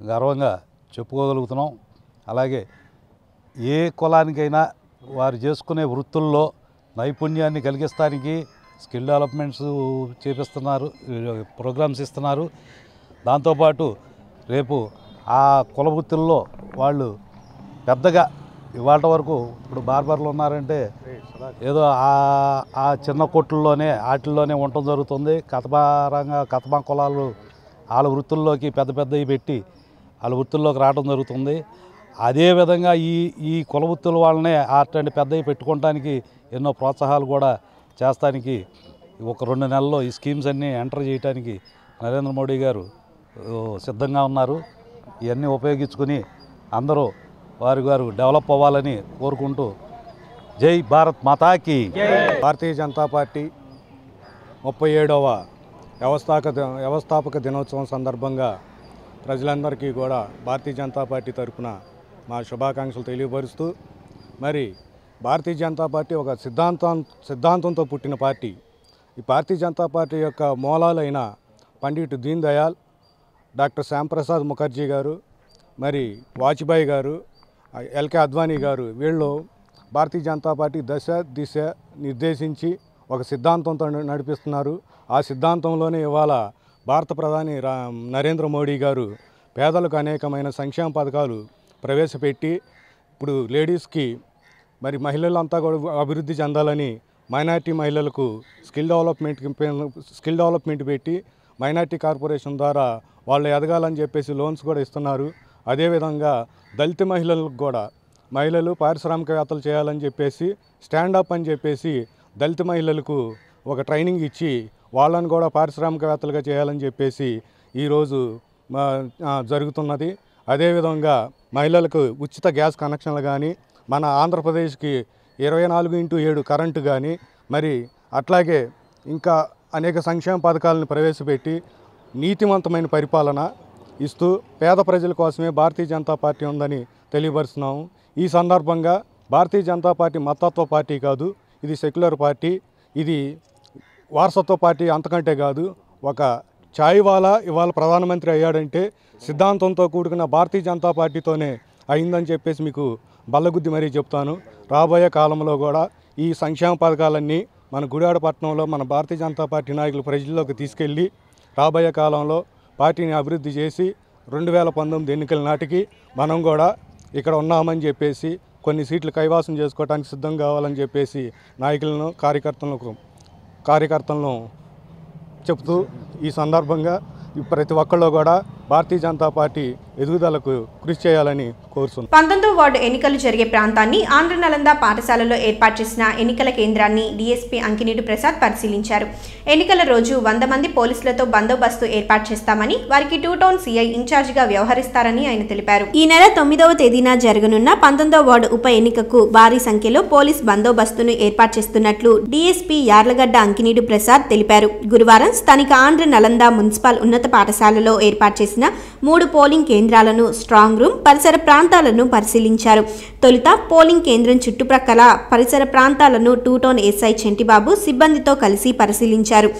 గర్వంగా చెప్పుకోగలుగుతున్నాం. అలాగే ఏ కులానికైనా వారు చేసుకునే వృత్తుల్లో నైపుణ్యాన్ని కలిగిస్తానికి స్కిల్ డెవలప్మెంట్స్ చేపిస్తున్నారు, ప్రోగ్రామ్స్ ఇస్తున్నారు. దాంతోపాటు రేపు ఆ కుల వృత్తుల్లో వాళ్ళు పెద్దగా ఇవాళ వరకు ఇప్పుడు బార్బర్లు ఉన్నారంటే ఏదో ఆ చిన్న కొట్టుల్లోనే వాటిల్లోనే ఉండటం జరుగుతుంది. కతమా కులాలు వాళ్ళ వృత్తుల్లోకి పెద్దవి పెట్టి వాళ్ళ వృత్తుల్లోకి రావడం జరుగుతుంది. అదేవిధంగా ఈ కుల వృత్తుల వాళ్ళనే అట్లాంటి పెద్దవి పెట్టుకోవడానికి ఎన్నో ప్రోత్సాహాలు కూడా చేస్తానికి ఒక 2 నెలల్లో ఈ స్కీమ్స్ అన్నీ ఎంటర్ చేయడానికి నరేంద్ర మోడీ గారు సిద్ధంగా ఉన్నారు. ఇవన్నీ ఉపయోగించుకుని అందరూ వారు డెవలప్ అవ్వాలని కోరుకుంటూ జై భారత్ మాతాకి. భారతీయ జనతా పార్టీ 37వ వ్యవస్థాపక దినోత్సవం సందర్భంగా ప్రజలందరికీ కూడా భారతీయ జనతా పార్టీ తరఫున మా శుభాకాంక్షలు తెలియపరుస్తూ, మరి భారతీయ జనతా పార్టీ ఒక సిద్ధాంతంతో పుట్టిన పార్టీ. ఈ భారతీయ జనతా పార్టీ యొక్క మూలాలైన పండిట్ దీన్ దయాల్, డాక్టర్ శ్యాంప్రసాద్ ముఖర్జీ గారు, మరి వాజ్పేయి గారు, ఎల్కే అద్వానీ గారు, వీళ్ళు భారతీయ జనతా పార్టీ దిశ నిర్దేశించి ఒక సిద్ధాంతంతో నడిపిస్తున్నారు. ఆ సిద్ధాంతంలోనే ఇవాళ భారత ప్రధాని నరేంద్ర మోడీ గారు పేదలకు అనేకమైన సంక్షేమ పథకాలు ప్రవేశపెట్టి, ఇప్పుడు లేడీస్కి మరి మహిళలంతా కూడా అభివృద్ధి చెందాలని మైనార్టీ మహిళలకు స్కిల్ డెవలప్మెంట్ పెట్టి మైనార్టీ కార్పొరేషన్ ద్వారా వాళ్ళు ఎదగాలని చెప్పేసి లోన్స్ కూడా ఇస్తున్నారు. అదేవిధంగా దళిత మహిళలకు కూడా మహిళలు పారిశ్రామికవేత్తలు చేయాలని చెప్పేసి స్టాండప్ అని చెప్పేసి దళిత మహిళలకు ఒక ట్రైనింగ్ ఇచ్చి వాళ్ళని కూడా పారిశ్రామికవేత్తలుగా చేయాలని చెప్పేసి ఈరోజు జరుగుతున్నది. అదేవిధంగా మహిళలకు ఉచిత గ్యాస్ కనెక్షన్లు కానీ, మన ఆంధ్రప్రదేశ్కి 24/7 కరెంటు కానీ, మరి అట్లాగే ఇంకా అనేక సంక్షేమ పథకాలను ప్రవేశపెట్టి నీతివంతమైన పరిపాలన ఇస్తూ పేద ప్రజల కోసమే భారతీయ జనతా పార్టీ ఉందని తెలియపరుస్తున్నాము. ఈ సందర్భంగా భారతీయ జనతా పార్టీ మతత్వ పార్టీ కాదు, ఇది సెక్యులర్ పార్టీ, ఇది వారసత్వ పార్టీ అంతకంటే కాదు. ఒక ఛాయ్వాలా ఇవాళ ప్రధానమంత్రి అయ్యాడంటే సిద్ధాంతంతో కూడుకున్న భారతీయ జనతా పార్టీతోనే అయిందని చెప్పేసి మీకు బల్లగుద్ది మరీ చెప్తాను. రాబోయే కాలంలో కూడా ఈ సంక్షేమ పథకాలన్నీ మన గుడివాడ పట్టణంలో మన భారతీయ జనతా పార్టీ నాయకులు ప్రజల్లోకి తీసుకెళ్ళి రాబోయే కాలంలో పార్టీని అభివృద్ధి చేసి 2019 ఎన్నికల నాటికి మనం కూడా ఇక్కడ ఉన్నామని చెప్పేసి కొన్ని సీట్లు కైవాసం చేసుకోవడానికి సిద్ధం కావాలని చెప్పేసి నాయకులను కార్యకర్తలను చెప్తూ ఈ సందర్భంగా ప్రతి ఒక్కళ్ళు కూడా భారతీయ జనతా పార్టీ ఎదుగుదలకు కృషి చేయాలని కోరుతున్నాను. 19వ వార్డు ఎన్నికలు జరిగే ప్రాంతాన్ని ఆంధ్ర నలంద పాఠశాలలో ఏర్పాటు చేసిన ఎన్నికల కేంద్రాన్ని డీఎస్పీ అంకినీడు ప్రసాద్ పరిశీలించారు. ఎన్నికల రోజు 100 మంది పోలీసులతో బందోబస్తు ఏర్పాటు చేస్తామని, వారికి 2 టౌన్ సీఐ ఇన్ఛార్జిగా వ్యవహరిస్తారని ఆయన తెలిపారు. ఈ నెల 9వ తేదీన జరగనున్న 19వ వార్డు ఉప ఎన్నికకు భారీ సంఖ్యలో పోలీస్ బందోబస్తును ఏర్పాటు చేస్తున్నట్లు డీఎస్పీ యార్లగడ్డ అంకినీడు ప్రసాద్ తెలిపారు. గురువారం స్థానిక ఆంధ్ర నలంద మున్సిపల్ ఉన్నత పాఠశాలలో ఏర్పాటు చేసిన 3 పోలింగ్ కేంద్రాలను, స్ట్రాంగ్ రూమ్, పరిసర ప్రాంతాలను పరిశీలించారు. తొలుత పోలింగ్ కేంద్రం చుట్టుప్రక్కల పరిసర ప్రాంతాలను 2 టౌన్ ఎస్ఐ చెంటిబాబు సిబ్బందితో కలిసి పరిశీలించారు.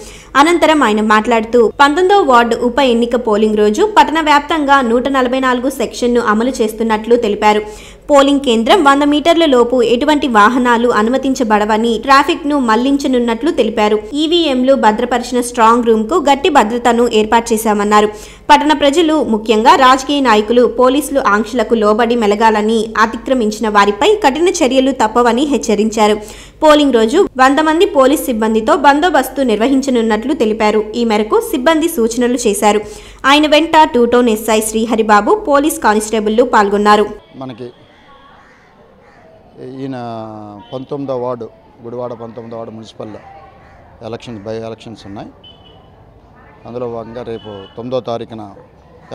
అనంతరం ఆయన మాట్లాడుతూ 19వ వార్డు ఉప ఎన్నిక పోలింగ్ రోజు పట్టణ వ్యాప్తంగా 144 సెక్షన్ను అమలు చేస్తున్నట్లు తెలిపారు. పోలింగ్ కేంద్రం 100 మీటర్ల లోపు ఎటువంటి వాహనాలు అనుమతించబడవని, ట్రాఫిక్ ను మళ్లించనున్నట్లు తెలిపారు. ఈవీఎంలు భద్రపరిచిన స్ట్రాంగ్ రూమ్ కు గట్టి భద్రతను ఏర్పాటు చేశామన్నారు. పట్టణ ప్రజలు, ముఖ్యంగా రాజకీయ నాయకులు పోలీసులు ఆంక్షలకు లోబడి మెలగాలని, అతిక్రమించిన వారిపై కఠిన చర్యలు తప్పవని హెచ్చరించారు. పోలింగ్ రోజు 100 మంది పోలీస్ సిబ్బందితో బందోబస్తు నిర్వహించనున్నట్లు తెలిపారు. ఈ మేరకు సిబ్బంది సూచనలు చేశారు. ఆయన వెంట 2 టౌన్ ఎస్ఐ శ్రీహరిబాబు, పోలీస్ కానిస్టేబుళ్లు పాల్గొన్నారు. మనకి ఈయన 19వ వార్డు గుడివాడ 19వ వార్డు మున్సిపల్ బై ఎలక్షన్స్ ఉన్నాయి. అందులో భాగంగా రేపు 9వ తారీఖున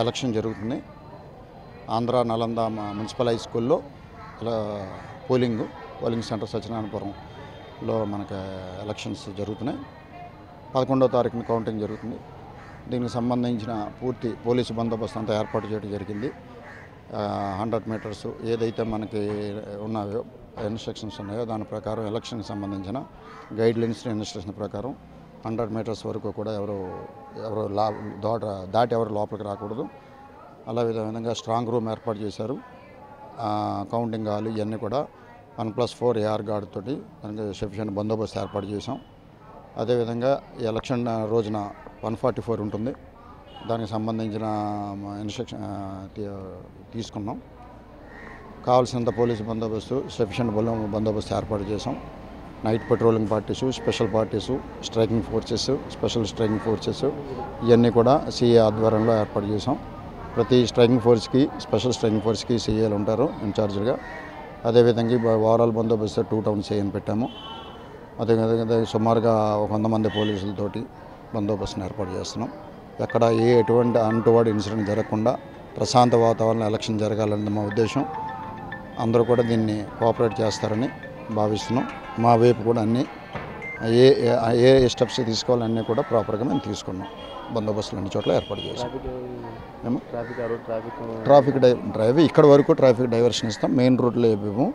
ఎలక్షన్ జరుగుతుంది. ఆంధ్ర నలంద మున్సిపల్ హై స్కూల్లో పోలింగ్ సెంటర్ సత్యనారాయణపురంలో మనకి ఎలక్షన్స్ జరుగుతున్నాయి. 11వ తారీఖున కౌంటింగ్ జరుగుతుంది. దీనికి సంబంధించిన పూర్తి పోలీసు బందోబస్తు అంతా ఏర్పాటు చేయడం జరిగింది. 100 మీటర్స్ ఏదైతే మనకి ఉన్నాయో ఇన్స్ట్రక్షన్స్ ఉన్నాయో దాని ప్రకారం ఎలక్షన్కి సంబంధించిన గైడ్లైన్స్ ఇన్స్ట్రక్షన్ ప్రకారం 100 మీటర్స్ వరకు కూడా ఎవరు దాటి ఎవరు లోపలికి రాకూడదు. అలా విధంగా స్ట్రాంగ్ రూమ్ ఏర్పాటు చేశారు. కౌంటింగ్ హాల్ ఇవన్నీ కూడా 1+4 ఏఆర్ గార్డ్ తోటి దానికి సఫిషియెంట్ బందోబస్తు ఏర్పాటు చేసాం. అదేవిధంగా ఈ ఎలక్షన్ రోజున 144 ఉంటుంది. దానికి సంబంధించిన ఇన్స్ట్రక్షన్ తీసుకున్నాం. కావాల్సినంత పోలీసు బందోబస్తు, సఫిషియెంట్ బందోబస్తు ఏర్పాటు చేసాం. Night patrolling parties, special parties, striking forces, special striking forces ఇవన్నీ కూడా సిఏ ఆధ్వర్యంలో ఏర్పాటు చేసాం. ప్రతి స్ట్రైకింగ్ ఫోర్స్కి, స్పెషల్ స్ట్రైకింగ్ ఫోర్స్కి సిఏలు ఉంటారు ఇన్ఛార్జ్గా. అదేవిధంగా ఓవరాల్ బందోబస్తు 2 టౌన్ సిఐని పెట్టాము. అదేవిధంగా సుమారుగా 100 మంది పోలీసులతోటి బందోబస్తును ఏర్పాటు చేస్తున్నాం. ఎక్కడ ఎటువంటి అంటువాడు ఇన్సిడెంట్ జరగకుండా ప్రశాంత వాతావరణంలో ఎలక్షన్ జరగాలన్నది మా ఉద్దేశం. అందరూ కూడా దీన్ని కోఆపరేట్ చేస్తారని భావిస్తున్నాం. మా వైపు కూడా అన్నీ ఏ ఏ స్టెప్స్ తీసుకోవాలన్నీ కూడా ప్రాపర్గా మేము తీసుకున్నాం. బందోబస్తులు అన్ని చోట్ల ఏర్పాటు చేసాం. ట్రాఫిక్ డ్రైవ్ ఇక్కడ వరకు ట్రాఫిక్ డైవర్షన్ ఇస్తాం. మెయిన్ రోడ్లో మేము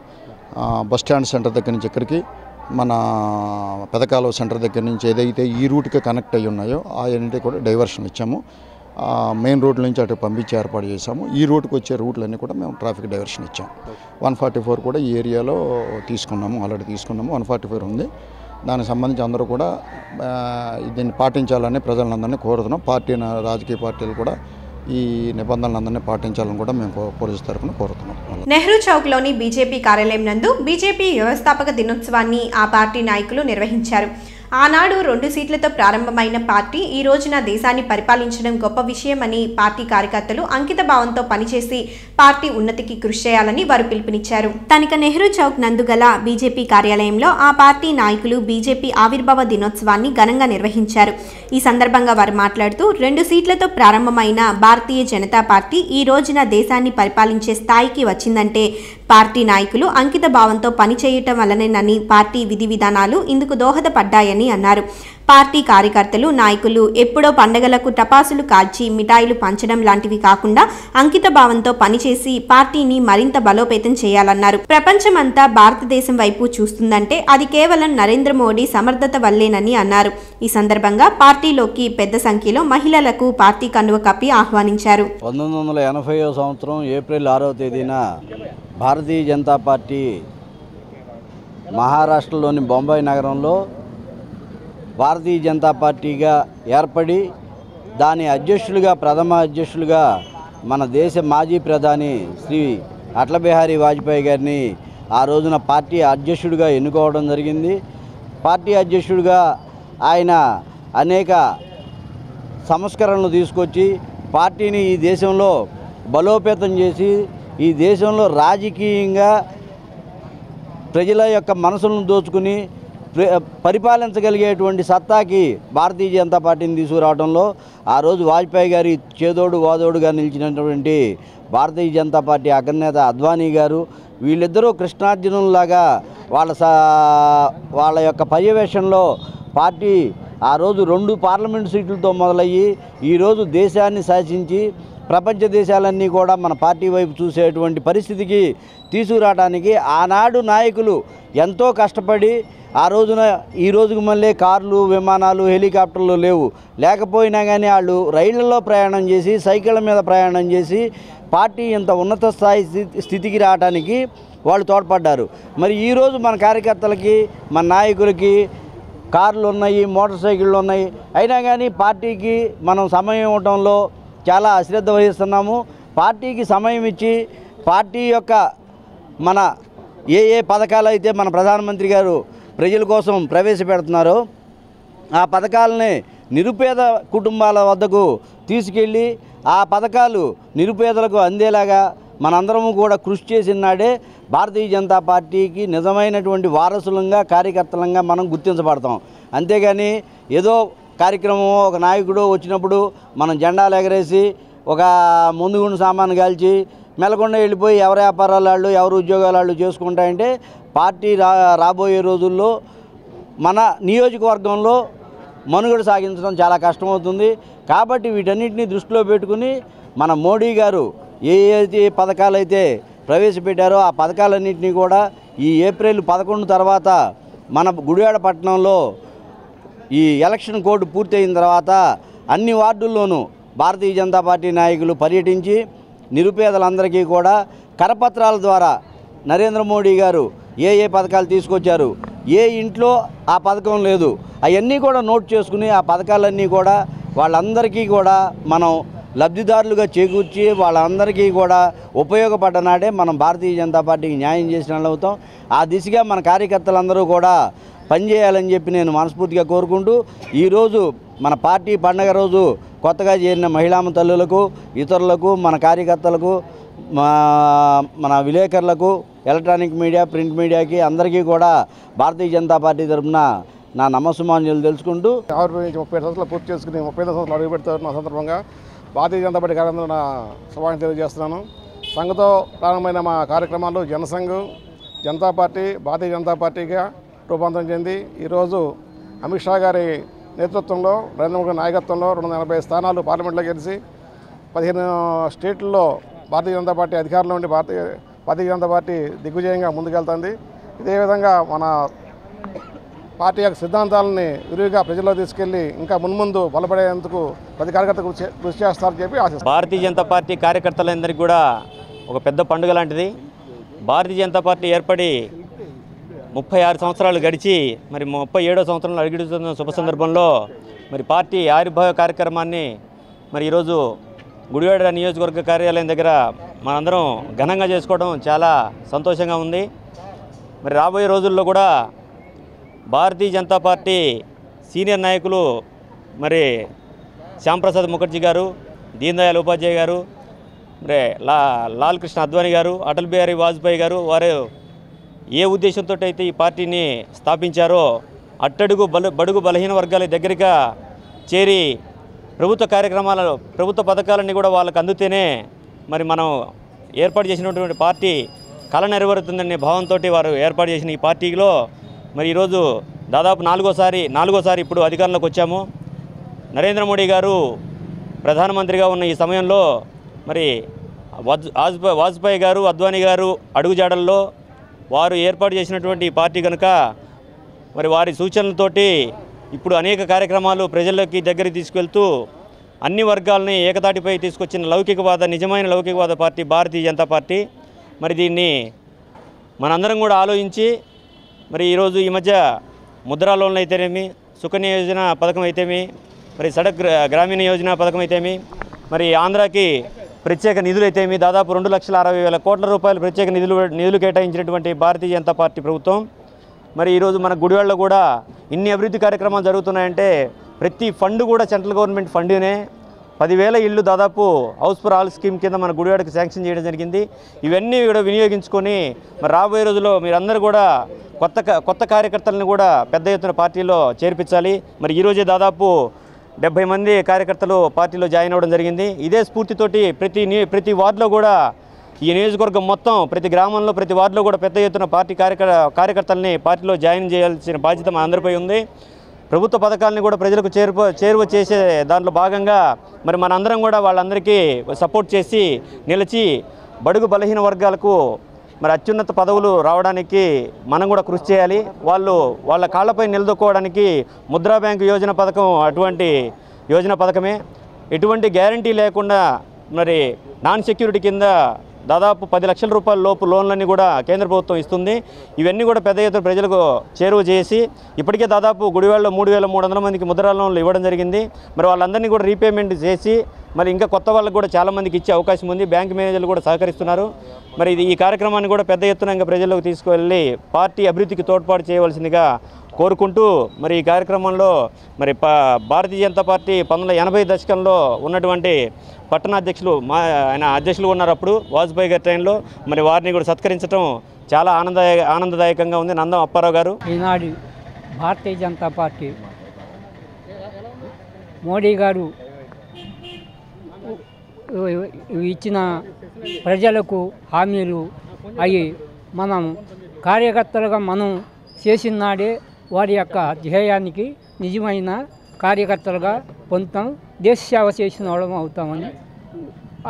బస్ స్టాండ్ సెంటర్ దగ్గర నుంచి ఇక్కడికి, మన పెదకాలువ సెంటర్ దగ్గర నుంచి ఏదైతే ఈ రూట్కి కనెక్ట్ అయ్యి ఉన్నాయో అవన్నీ కూడా డైవర్షన్ ఇచ్చాము. మెయిన్ రోడ్ల నుంచి అటు పంపించి ఏర్పాటు చేసాము. ఈ రూట్కి వచ్చే రూట్లన్నీ కూడా మేము ట్రాఫిక్ డైవర్షన్ ఇచ్చాము. 144 కూడా ఈ ఏరియాలో తీసుకున్నాము, ఆల్రెడీ తీసుకున్నాము. 144 ఉంది. దానికి సంబంధించి అందరూ కూడా దీన్ని పాటించాలని ప్రజలందరినీ కోరుతున్నాం. రాజకీయ పార్టీలు కూడా ఈ నిబంధనలందరినీ పాటించాలని కూడా మేము పోలీసు తరఫున కోరుతున్నాం. నెహ్రూ చౌక్లోని బీజేపీ కార్యాలయం నందు బీజేపీ వ్యవస్థాపక దినోత్సవాన్ని ఆ పార్టీ నాయకులు నిర్వహించారు. ఆనాడు 2 సీట్లతో ప్రారంభమైన పార్టీ ఈ రోజున దేశాన్ని పరిపాలించడం గొప్ప విషయమని పార్టీ కార్యకర్తలు అంకిత భావంతో పనిచేసి పార్టీ ఉన్నతికి కృషి చేయాలని వారు పిలుపునిచ్చారు. స్థానిక నెహ్రూ చౌక్ నందు గల బీజేపీ కార్యాలయంలో ఆ పార్టీ నాయకులు బీజేపీ ఆవిర్భావ దినోత్సవాన్ని ఘనంగా నిర్వహించారు. ఈ సందర్భంగా వారు మాట్లాడుతూ 2 సీట్లతో ప్రారంభమైన భారతీయ జనతా పార్టీ ఈ రోజున దేశాన్ని పరిపాలించే స్థాయికి వచ్చిందంటే పార్టీ నాయకులు అంకిత భావంతో పనిచేయటం వల్లనేనని, పార్టీ విధి విధానాలు ఇందుకు దోహదపడ్డాయని అన్నారు. పార్టీ కార్యకర్తలు నాయకులు ఎప్పుడో పండగలకు టపాసులు కాల్చి మిఠాయిలు పంచడం లాంటివి కాకుండా అంకిత భావంతో పనిచేసి పార్టీని మరింత బలోపేతం చేయాలన్నారు. ప్రపంచమంతా భారతదేశం వైపు చూస్తుందంటే అది కేవలం నరేంద్ర మోడీ సమర్థత వల్లేనని అన్నారు. ఈ సందర్భంగా పార్టీలోకి పెద్ద సంఖ్యలో మహిళలకు పార్టీ కండువ కప్పి ఆహ్వానించారు. 1980వ సంవత్సరం ఏప్రిల్ 6వ తేదీన భారతీయ జనతా పార్టీ మహారాష్ట్రలోని బొంబాయి నగరంలో భారతీయ జనతా పార్టీగా ఏర్పడి దాని అధ్యక్షులుగా, ప్రథమ అధ్యక్షులుగా మన దేశ మాజీ ప్రధాని శ్రీ అటల్ బిహారీ వాజ్పేయి గారిని ఆ రోజున పార్టీ అధ్యక్షుడిగా ఎన్నుకోవడం జరిగింది. పార్టీ అధ్యక్షుడిగా ఆయన అనేక సంస్కరణలు తీసుకొచ్చి పార్టీని ఈ దేశంలో బలోపేతం చేసి ఈ దేశంలో రాజకీయంగా ప్రజల యొక్క మనసులను దోచుకుని పరిపాలించగలిగేటువంటి సత్తాకి భారతీయ జనతా పార్టీని తీసుకురావడంలో ఆ రోజు వాజ్పేయి గారి చేదోడు వాదోడుగా నిలిచినటువంటి భారతీయ జనతా పార్టీ అగ్రనేత అద్వానీ గారు, వీళ్ళిద్దరూ కృష్ణార్జునులాగా వాళ్ళ యొక్క పర్యవేక్షణలో పార్టీ ఆ రోజు 2 పార్లమెంటు సీట్లతో మొదలయ్యి ఈరోజు దేశాన్ని శాసించి ప్రపంచ దేశాలన్నీ కూడా మన పార్టీ వైపు చూసేటువంటి పరిస్థితికి తీసుకురావడానికి ఆనాడు నాయకులు ఎంతో కష్టపడి ఆ రోజున ఈ రోజుకు మళ్ళీ కార్లు, విమానాలు, హెలికాప్టర్లు లేకపోయినా కానీ వాళ్ళు రైళ్లలో ప్రయాణం చేసి, సైకిళ్ళ మీద ప్రయాణం చేసి పార్టీ ఇంత ఉన్నత స్థాయి స్థితికి రావడానికి వాళ్ళు తోడ్పడ్డారు. మరి ఈరోజు మన కార్యకర్తలకి, మన నాయకులకి కార్లు ఉన్నాయి, మోటార్ సైకిళ్ళు ఉన్నాయి, అయినా కానీ పార్టీకి మనం సమయం ఇవ్వడంలో చాలా అశ్రద్ధ వహిస్తున్నాము. పార్టీకి సమయం ఇచ్చి పార్టీ యొక్క మన ఏ పథకాలు అయితే మన ప్రధానమంత్రి గారు ప్రజల కోసం ప్రవేశపెడుతున్నారో ఆ పథకాలని నిరుపేద కుటుంబాల వద్దకు తీసుకెళ్ళి ఆ పథకాలు నిరుపేదలకు అందేలాగా మనందరము కూడా కృషి చేసిన నాడే భారతీయ జనతా పార్టీకి నిజమైనటువంటి వారసులంగా, కార్యకర్తలంగా మనం గుర్తించబడతాం. అంతేగాని ఏదో కార్యక్రమం ఒక నాయకుడు వచ్చినప్పుడు మనం జెండాలు ఎగరేసి ఒక ముందుగుండు సామాను కాల్చి మెలకుండా వెళ్ళిపోయి ఎవరి వ్యాపారాలు వాళ్ళు, ఎవరు ఉద్యోగాలు వాళ్ళు చేసుకుంటాయంటే పార్టీ రాబోయే రోజుల్లో మన నియోజకవర్గంలో మనుగడ సాగించడం చాలా కష్టమవుతుంది. కాబట్టి వీటన్నిటిని దృష్టిలో పెట్టుకుని మన మోడీ గారు ఏ పథకాలు అయితే ప్రవేశపెట్టారో ఆ పథకాలన్నింటినీ కూడా ఈ ఏప్రిల్ 11 తర్వాత మన గుడివాడ పట్టణంలో ఈ ఎలక్షన్ కోడ్ పూర్తయిన తర్వాత అన్ని వార్డుల్లోనూ భారతీయ జనతా పార్టీ నాయకులు పర్యటించి నిరుపేదలందరికీ కూడా కరపత్రాల ద్వారా నరేంద్ర మోడీ గారు ఏ పథకాలు తీసుకొచ్చారు, ఏ ఇంట్లో ఆ పథకం లేదు, అవన్నీ కూడా నోట్ చేసుకుని ఆ పథకాలన్నీ కూడా వాళ్ళందరికీ కూడా మనం లబ్ధిదారులుగా చేకూర్చి వాళ్ళందరికీ కూడా ఉపయోగపడ్డనాడే మనం భారతీయ జనతా పార్టీకి న్యాయం చేసిన వాళ్ళు అవుతాం. ఆ దిశగా మన కార్యకర్తలందరూ కూడా పనిచేయాలని చెప్పి నేను మనస్ఫూర్తిగా కోరుకుంటూ ఈరోజు మన పార్టీ పండగ రోజు కొత్తగా చేరిన మహిళా తల్లులకు, ఇతరులకు, మన కార్యకర్తలకు, మన విలేకరులకు, ఎలక్ట్రానిక్ మీడియా, ప్రింట్ మీడియాకి అందరికీ కూడా భారతీయ జనతా పార్టీ తరఫున నా నమస్సుమాంజలు తెలుసుకుంటూ 30 సంవత్సరాలు పూర్తి చేసుకుని 35 సంవత్సరాలు అడుగు పెడుతున్న సందర్భంగా భారతీయ జనతా పార్టీ కార్యక్రమంలో నా శుభాకాంక్షలు తెలియజేస్తున్నాను. సంఘతో ప్రారంభమైన మా కార్యక్రమాలు జనసంఘ్, జనతా పార్టీ భారతీయ జనతా పార్టీగా రూపాంతరం చెంది ఈరోజు అమిత్ షా గారి నేతృత్వంలో నరేంద్ర మోదీ నాయకత్వంలో 280 స్థానాలు పార్లమెంట్లో గెలిచి 15 స్టేట్లలో భారతీయ జనతా పార్టీ అధికారంలో ఉండి భారతీయ జనతా పార్టీ దిగ్విజయంగా ముందుకెళ్తుంది. ఇదే విధంగా మన పార్టీ యొక్క సిద్ధాంతాలని విరివిగా ప్రజల్లో తీసుకెళ్లి ఇంకా మున్ముందు బలపడేందుకు ప్రతి కార్యకర్త కృషి చేస్తారని చెప్పి ఆశిస్తాను. భారతీయ జనతా పార్టీ కార్యకర్తలందరికీ కూడా ఒక పెద్ద పండుగ లాంటిది. భారతీయ జనతా పార్టీ ఏర్పడి 36 సంవత్సరాలు గడిచి మరి 37వ సంవత్సరంలో అడుగుతున్న శుభ సందర్భంలో మరి పార్టీ ఆవిర్భావ కార్యక్రమాన్ని మరి ఈరోజు గుడివాడ నియోజకవర్గ కార్యాలయం దగ్గర మనందరం ఘనంగా చేసుకోవడం చాలా సంతోషంగా ఉంది. మరి రాబోయే రోజుల్లో కూడా భారతీయ జనతా పార్టీ సీనియర్ నాయకులు మరి శ్యాంప్రసాద్ ముఖర్జీ గారు, దీన్ దయాళ్ ఉపాధ్యాయ గారు, మరి లాల్ కృష్ణ అద్వానీ గారు, అటల్ బిహారీ వాజ్పేయి గారు వారు ఏ ఉద్దేశంతో అయితే ఈ పార్టీని స్థాపించారో అట్టడుగు బడుగు బలహీన వర్గాల దగ్గరగా చేరి ప్రభుత్వ పథకాలన్నీ కూడా వాళ్ళకు అందుతేనే మరి మనం ఏర్పాటు చేసినటువంటి పార్టీ కళ నెరవేరుతుందనే భావంతో వారు ఏర్పాటు చేసిన ఈ పార్టీలో మరి ఈరోజు దాదాపు నాలుగోసారి ఇప్పుడు అధికారంలోకి వచ్చాము. నరేంద్ర మోడీ గారు ప్రధానమంత్రిగా ఉన్న ఈ సమయంలో మరి వాజ్పేయి గారు, అద్వానీ గారు అడుగుజాడల్లో వారు ఏర్పాటు చేసినటువంటి పార్టీ కనుక మరి వారి సూచనలతోటి ఇప్పుడు అనేక కార్యక్రమాలు ప్రజలకి దగ్గరికి తీసుకెళ్తూ అన్ని వర్గాలని ఏకతాటిపై తీసుకొచ్చిన నిజమైన లౌకికవాద పార్టీ భారతీయ జనతా పార్టీ. మరి దీన్ని మనందరం కూడా ఆలోచించి మరి ఈరోజు ఈ మధ్య ముద్రా లోన్లు అయితేనేమి, సుకన్య యోజన పథకం అయితేమి, మరి సడక్ గ్రామీణ యోజన పథకం అయితేమి, మరి ఆంధ్రాకి ప్రత్యేక నిధులు అయితేమి దాదాపు 2,60,000 కోట్ల రూపాయలు ప్రత్యేక నిధులు కేటాయించినటువంటి భారతీయ జనతా పార్టీ ప్రభుత్వం. మరి ఈరోజు మన గుడివాడలో కూడా ఇన్ని అభివృద్ధి కార్యక్రమాలు జరుగుతున్నాయంటే ప్రతి ఫండ్ కూడా సెంట్రల్ గవర్నమెంట్ ఫండునే. 10,000 ఇళ్ళు దాదాపు హౌస్ ఫర్ ఆల్ స్కీమ్ కింద మన గుడివాడకి శాంక్షన్ చేయడం జరిగింది. ఇవన్నీ కూడా వినియోగించుకొని మరి రాబోయే రోజుల్లో మీరందరూ కూడా కొత్త కార్యకర్తలను కూడా పెద్ద ఎత్తున పార్టీలో చేర్పించాలి. మరి ఈరోజే దాదాపు 70 మంది కార్యకర్తలు పార్టీలో జాయిన్ అవ్వడం జరిగింది. ఇదే స్ఫూర్తితోటి ప్రతి వార్డులో కూడా ఈ నియోజకవర్గం మొత్తం ప్రతి గ్రామంలో ప్రతి వార్డులో కూడా పెద్ద ఎత్తున పార్టీ కార్యకర్తల్ని పార్టీలో జాయిన్ చేయాల్సిన బాధ్యత మా అందరిపై ఉంది. ప్రభుత్వ పథకాలని కూడా ప్రజలకు చేరువ చేసే దాంట్లో భాగంగా మరి మనందరం కూడా వాళ్ళందరికీ సపోర్ట్ చేసి నిలిచి బడుగు బలహీన వర్గాలకు మరి అత్యున్నత పదవులు రావడానికి మనం కూడా కృషి చేయాలి. వాళ్ళ కాళ్ళపై నిలదొక్కోవడానికి ముద్రా బ్యాంకు యోజన పథకం అటువంటి యోజన పథకమే. ఎటువంటి గ్యారంటీ లేకుండా మరి నాన్ సెక్యూరిటీ కింద దాదాపు 10 లక్షల రూపాయల లోపు లోన్లన్నీ కూడా కేంద్ర ప్రభుత్వం ఇస్తుంది. ఇవన్నీ కూడా పెద్ద ఎత్తున ప్రజలకు చేరువ చేసి ఇప్పటికే దాదాపు గుడివాడలో 3,300 మందికి ముద్రా లోన్లు ఇవ్వడం జరిగింది. మరి వాళ్ళందరినీ కూడా రీపేమెంట్ చేసి మరి ఇంకా కొత్త వాళ్ళకు కూడా చాలామందికి ఇచ్చే అవకాశం ఉంది. బ్యాంక్ మేనేజర్లు కూడా సహకరిస్తున్నారు. మరి ఈ కార్యక్రమాన్ని కూడా పెద్ద ఎత్తున ఇంకా ప్రజల్లోకి తీసుకువెళ్ళి పార్టీ అభివృద్ధికి తోడ్పాటు చేయవలసిందిగా కోరుకుంటూ మరి ఈ కార్యక్రమంలో మరి భారతీయ జనతా పార్టీ 1980 దశకంలో ఉన్నటువంటి పట్టణాధ్యక్షులు ఆయన అధ్యక్షులు ఉన్నారు అప్పుడు వాజ్పేయి గారి టైంలో. మరి వారిని కూడా సత్కరించడం చాలా ఆనందదాయకంగా ఉంది. నందం అప్పారావు గారు. ఈనాడు భారతీయ జనతా పార్టీ మోడీ గారు ఇచ్చిన ప్రజలకు హామీలు అవి మనం కార్యకర్తలుగా మనం చేసిన నాడే వారి యొక్క ధ్యేయానికి నిజమైన కార్యకర్తలుగా పొందుతాం, దేశ సేవ చేసిన వాళ్ళం అవుతామని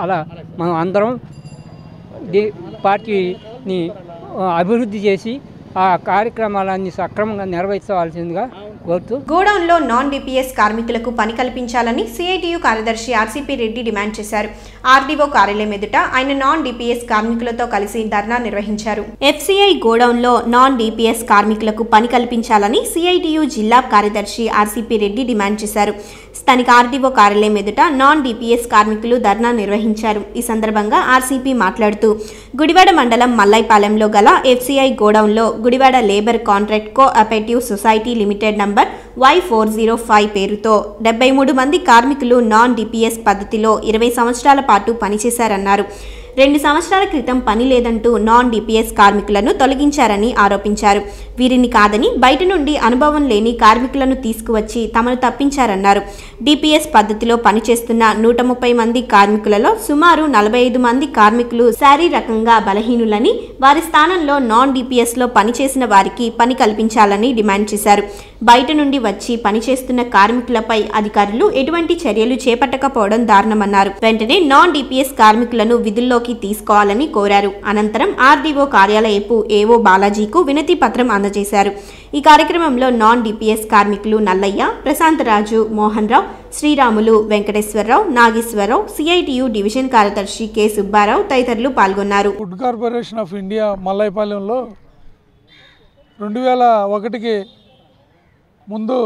అలా మనం అందరం పార్టీని అభివృద్ధి చేసి ఆ కార్యక్రమాలన్నీ సక్రమంగా నిర్వహించవలసిందిగా కోరుతూ గోడౌన్లో నాన్ డిపిఎస్ కార్మికులకు పని కల్పించాలని సిఐటియు కార్యదర్శి ఆర్సీపీ రెడ్డి డిమాండ్ చేశారు. ఆర్డీఓ కార్యాలయం ఎదుట ఆయన నాన్ డిపిఎస్ కార్మికులతో కలిసి ధర్నా నిర్వహించారు. ఎఫ్సిఐ గోడౌన్లో నాన్ డిపిఎస్ కార్మికులకు పని కల్పించాలని సిఐటియు జిల్లా కార్యదర్శి ఆర్సీపీ రెడ్డి డిమాండ్ చేశారు. స్థానిక ఆర్డీఓ కార్యాలయం ఎదుట నాన్ డిపిఎస్ కార్మికులు ధర్నా నిర్వహించారు. ఈ సందర్భంగా ఆర్సీపీ మాట్లాడుతూ గుడివాడ మండలం మల్లైపాలెంలో గల ఎఫ్సిఐ గోడౌన్లో Gudivada labour contract cooperative society limited number Y405 పేరుతో 73 మంది కార్మికులు నాన్ డిపిఎస్ పద్ధతిలో 20 సంవత్సరాల పాటు పనిచేశారన్నారు. 2 సంవత్సరాల క్రితం పని లేదంటూ నాన్ డిపిఎస్ కార్మికులను తొలగించారని ఆరోపించారు. వీరిని కాదని బయట నుండి అనుభవం లేని కార్మికులను తీసుకువచ్చి తమను తప్పించారన్నారు. డిపిఎస్ పద్ధతిలో పనిచేస్తున్న 130 మంది కార్మికులలో సుమారు 45 మంది కార్మికులు శారీరకంగా బలహీనులని, వారి స్థానంలో నాన్ డిపిఎస్ లో పనిచేసిన వారికి పని కల్పించాలని డిమాండ్ చేశారు. బయట నుండి వచ్చి పనిచేస్తున్న కార్మికులపై అధికారులు ఎటువంటి చర్యలు చేపట్టకపోవడం దారుణమన్నారు. వెంటనే నాన్ డిపిఎస్ కార్మికులను విధుల్లోకి తీసుకోవాలని కోరారు. అనంతరం ఆర్డీఓ కార్యాలయపు ఏఓ బాలాజీకు వినతి పత్రం అందజేశారు. ఈ కార్యక్రమంలో నాన్ డిపిఎస్ కార్మికులు నల్లయ్య, ప్రశాంత్ రాజు, మోహన్ రావు, శ్రీరాములు, వెంకటేశ్వరరావు, నాగేశ్వరరావు, సిఐటియు డివిజన్ కార్యదర్శి కె సుబ్బారావు తదితరులు పాల్గొన్నారు. ఫుడ్ కార్పొరేషన్ ఆఫ్ ఇండియా మల్లైపాలెంలో 2001కి ముందు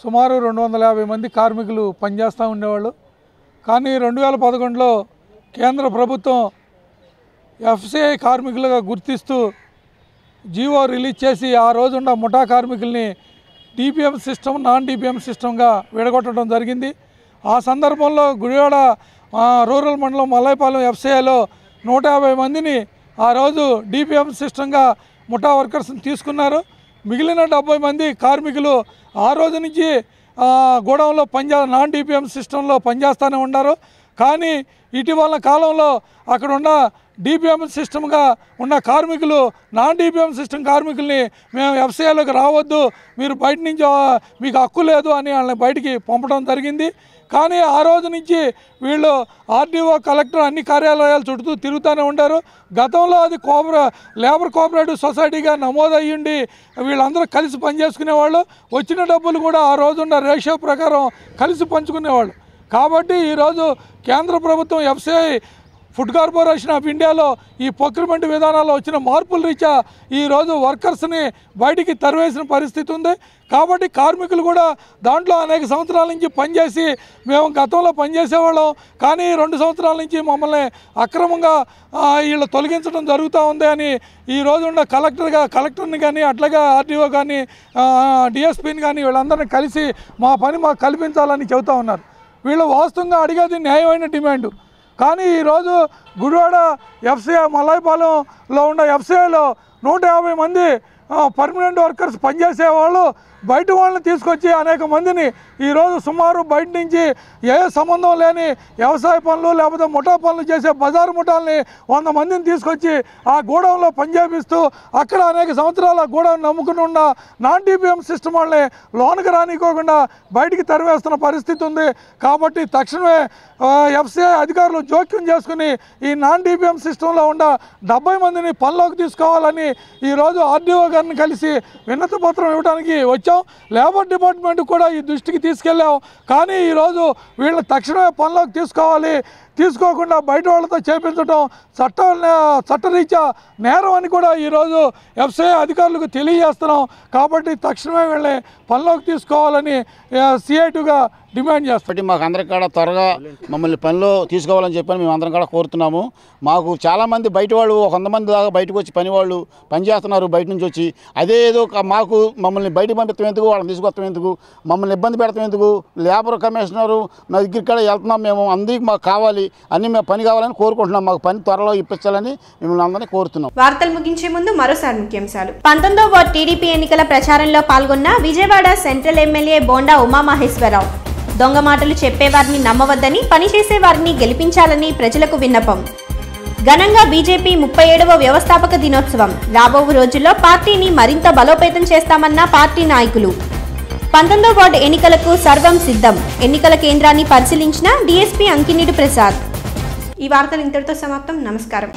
సుమారు 250 మంది కార్మికులు పనిచేస్తూ ఉండేవాళ్ళు. కానీ 2011లో కేంద్ర ప్రభుత్వం ఎఫ్సిఐ కార్మికులుగా గుర్తిస్తూ జీవో రిలీజ్ చేసి ఆ రోజున్న ముఠా కార్మికుల్ని డిపిఎం సిస్టమ్, నాన్ డిపిఎం సిస్టమ్గా విడగొట్టడం జరిగింది. ఆ సందర్భంలో గుడివాడ రూరల్ మండలం మల్లైపాలెం ఎఫ్సిఐలో 150 మందిని ఆ రోజు డిపిఎం సిస్టమ్గా ముఠా వర్కర్స్ని తీసుకున్నారు. మిగిలిన 70 మంది కార్మికులు ఆ రోజు నుంచి గోడౌన్లో నాన్ డిపిఎం సిస్టంలో పనిచేస్తూనే ఉన్నారు. కానీ ఇటీవల కాలంలో అక్కడ ఉన్న డిపిఎం సిస్టమ్గా ఉన్న కార్మికులు నాన్ డిపిఎం సిస్టమ్ కార్మికుల్ని మేము ఎఫ్సిఐలోకి రావద్దు, మీరు బయట నుంచి మీకు హక్కు లేదు అని వాళ్ళని బయటికి పంపడం జరిగింది. కానీ ఆ రోజు నుంచి వీళ్ళు ఆర్డీఓ, కలెక్టర్ అన్ని కార్యాలయాలు చుట్టూ తిరుగుతూనే ఉంటారు. గతంలో అది లేబర్ కోఆపరేటివ్ సొసైటీగా నమోదయ్యిండి వీళ్ళందరూ కలిసి పనిచేసుకునేవాళ్ళు. వచ్చిన డబ్బులు కూడా ఆ రోజున్న రేషియో ప్రకారం కలిసి పంచుకునేవాళ్ళు. కాబట్టి ఈరోజు కేంద్ర ప్రభుత్వం ఎఫ్సిఐ ఫుడ్ కార్పొరేషన్ ఆఫ్ ఇండియాలో ఈ ప్రొక్యూర్మెంట్ విధానాల్లో వచ్చిన మార్పుల రీత్యా ఈరోజు వర్కర్స్ని బయటికి తరివేసిన పరిస్థితి ఉంది. కాబట్టి కార్మికులు కూడా దాంట్లో అనేక సంవత్సరాల నుంచి పనిచేసి మేము గతంలో పనిచేసేవాళ్ళం, కానీ 2 సంవత్సరాల నుంచి మమ్మల్ని అక్రమంగా వీళ్ళు తొలగించడం జరుగుతూ ఉంది అని ఈ రోజు ఉన్న కలెక్టర్ని కానీ అట్లాగే ఆర్డీఓ కానీ డిఎస్పీని కానీ వీళ్ళందరినీ కలిసి మా పని మాకు కల్పించాలని చెబుతూ ఉన్నారు. వీళ్ళు వాస్తవంగా అడిగేది న్యాయమైన డిమాండ్. కానీ ఈరోజు గుడివాడ ఎఫ్సిఐ మల్లైపాలెంలో ఉన్న ఎఫ్సిఐలో 150 మంది పర్మనెంట్ వర్కర్స్ పనిచేసేవాళ్ళు బయట వాళ్ళని తీసుకొచ్చి అనేక మందిని ఈరోజు సుమారు బయట నుంచి ఏ సంబంధం లేని వ్యవసాయ పనులు లేకపోతే ముఠా పనులు చేసే బజారు ముఠాలని 100 మందిని తీసుకొచ్చి ఆ గోడౌన్లో పనిచేపిస్తూ అక్కడ అనేక సంవత్సరాల గోడౌన్ నమ్ముకుని ఉన్న నాన్ డిపిఎం సిస్టమ్ వాళ్ళని లోనికి రానికోకుండా బయటికి తరివేస్తున్న పరిస్థితి ఉంది. కాబట్టి తక్షణమే ఎఫ్సిఐ అధికారులు జోక్యం చేసుకుని ఈ నాన్ డిపిఎం సిస్టంలో ఉన్న 70 మందిని పనిలోకి తీసుకోవాలని ఈరోజు ఆర్డీఓ గారిని కలిసి వినతి పత్రం ఇవ్వడానికి వచ్చాం. లేబర్ డిపార్ట్మెంట్ కూడా ఈ దృష్టికి తీసుకెళ్ళాం. కానీ ఈరోజు వీళ్ళు తక్షణమే పనిలోకి తీసుకోవాలి, తీసుకోకుండా బయట వాళ్ళతో చేపించడం చట్టరీత్యా నేరం అని కూడా ఈరోజు ఎఫ్సిఐ అధికారులకు తెలియజేస్తున్నాం. కాబట్టి తక్షణమే వీళ్ళని పనిలోకి తీసుకోవాలని సిఐటిగా డిమాండ్ చేస్తాం. మాకు అందరికీ కూడా త్వరగా మమ్మల్ని పనిలో తీసుకోవాలని చెప్పని మేము అందరం కూడా కోరుతున్నాము. మాకు చాలామంది బయట వాళ్ళు 100 మంది దాకా బయటకు వచ్చి పని వాళ్ళు పనిచేస్తున్నారు బయట నుంచి వచ్చి. అదే ఏదో మాకు మమ్మల్ని బయటకు పంపిస్తాం ఎందుకు, వాళ్ళని తీసుకొస్తాం ఎందుకు, మమ్మల్ని ఇబ్బంది పెడతాం ఎందుకు, లేబర్ కమిషనరు నా దగ్గర కూడా వెళ్తున్నాం మేము, అందరికీ మాకు కావాలి, అన్నీ మేము పని కావాలని కోరుకుంటున్నాం. మాకు పని త్వరలో ఇప్పించాలని మిమ్మల్ని అందరినీ కోరుతున్నాం. వార్తలు ముగించే ముందు మరోసారి ముఖ్యాంశాలు. 19వ వార్డు టీడీపీ ఎన్నికల ప్రచారంలో పాల్గొన్న విజయవాడ సెంట్రల్ ఎమ్మెల్యే బోండా ఉమామహేశ్వరరావు. దొంగ మాటలు చెప్పేవారిని నమ్మవద్దని, పనిచేసే వారిని గెలిపించాలని ప్రజలకు విన్నపం. ఘనంగా బీజేపీ 37వ వ్యవస్థాపక దినోత్సవం. రాబో రోజుల్లో పార్టీని మరింత బలోపేతం చేస్తామన్న పార్టీ నాయకులు. 19వ వార్డు ఎన్నికలకు సర్వం సిద్ధం. ఎన్నికల కేంద్రాన్ని పరిశీలించిన డీఎస్పీ అంకినీడు ప్రసాద్. ఈ వార్తలు ఇంతటితో సమాప్తం. నమస్కారం.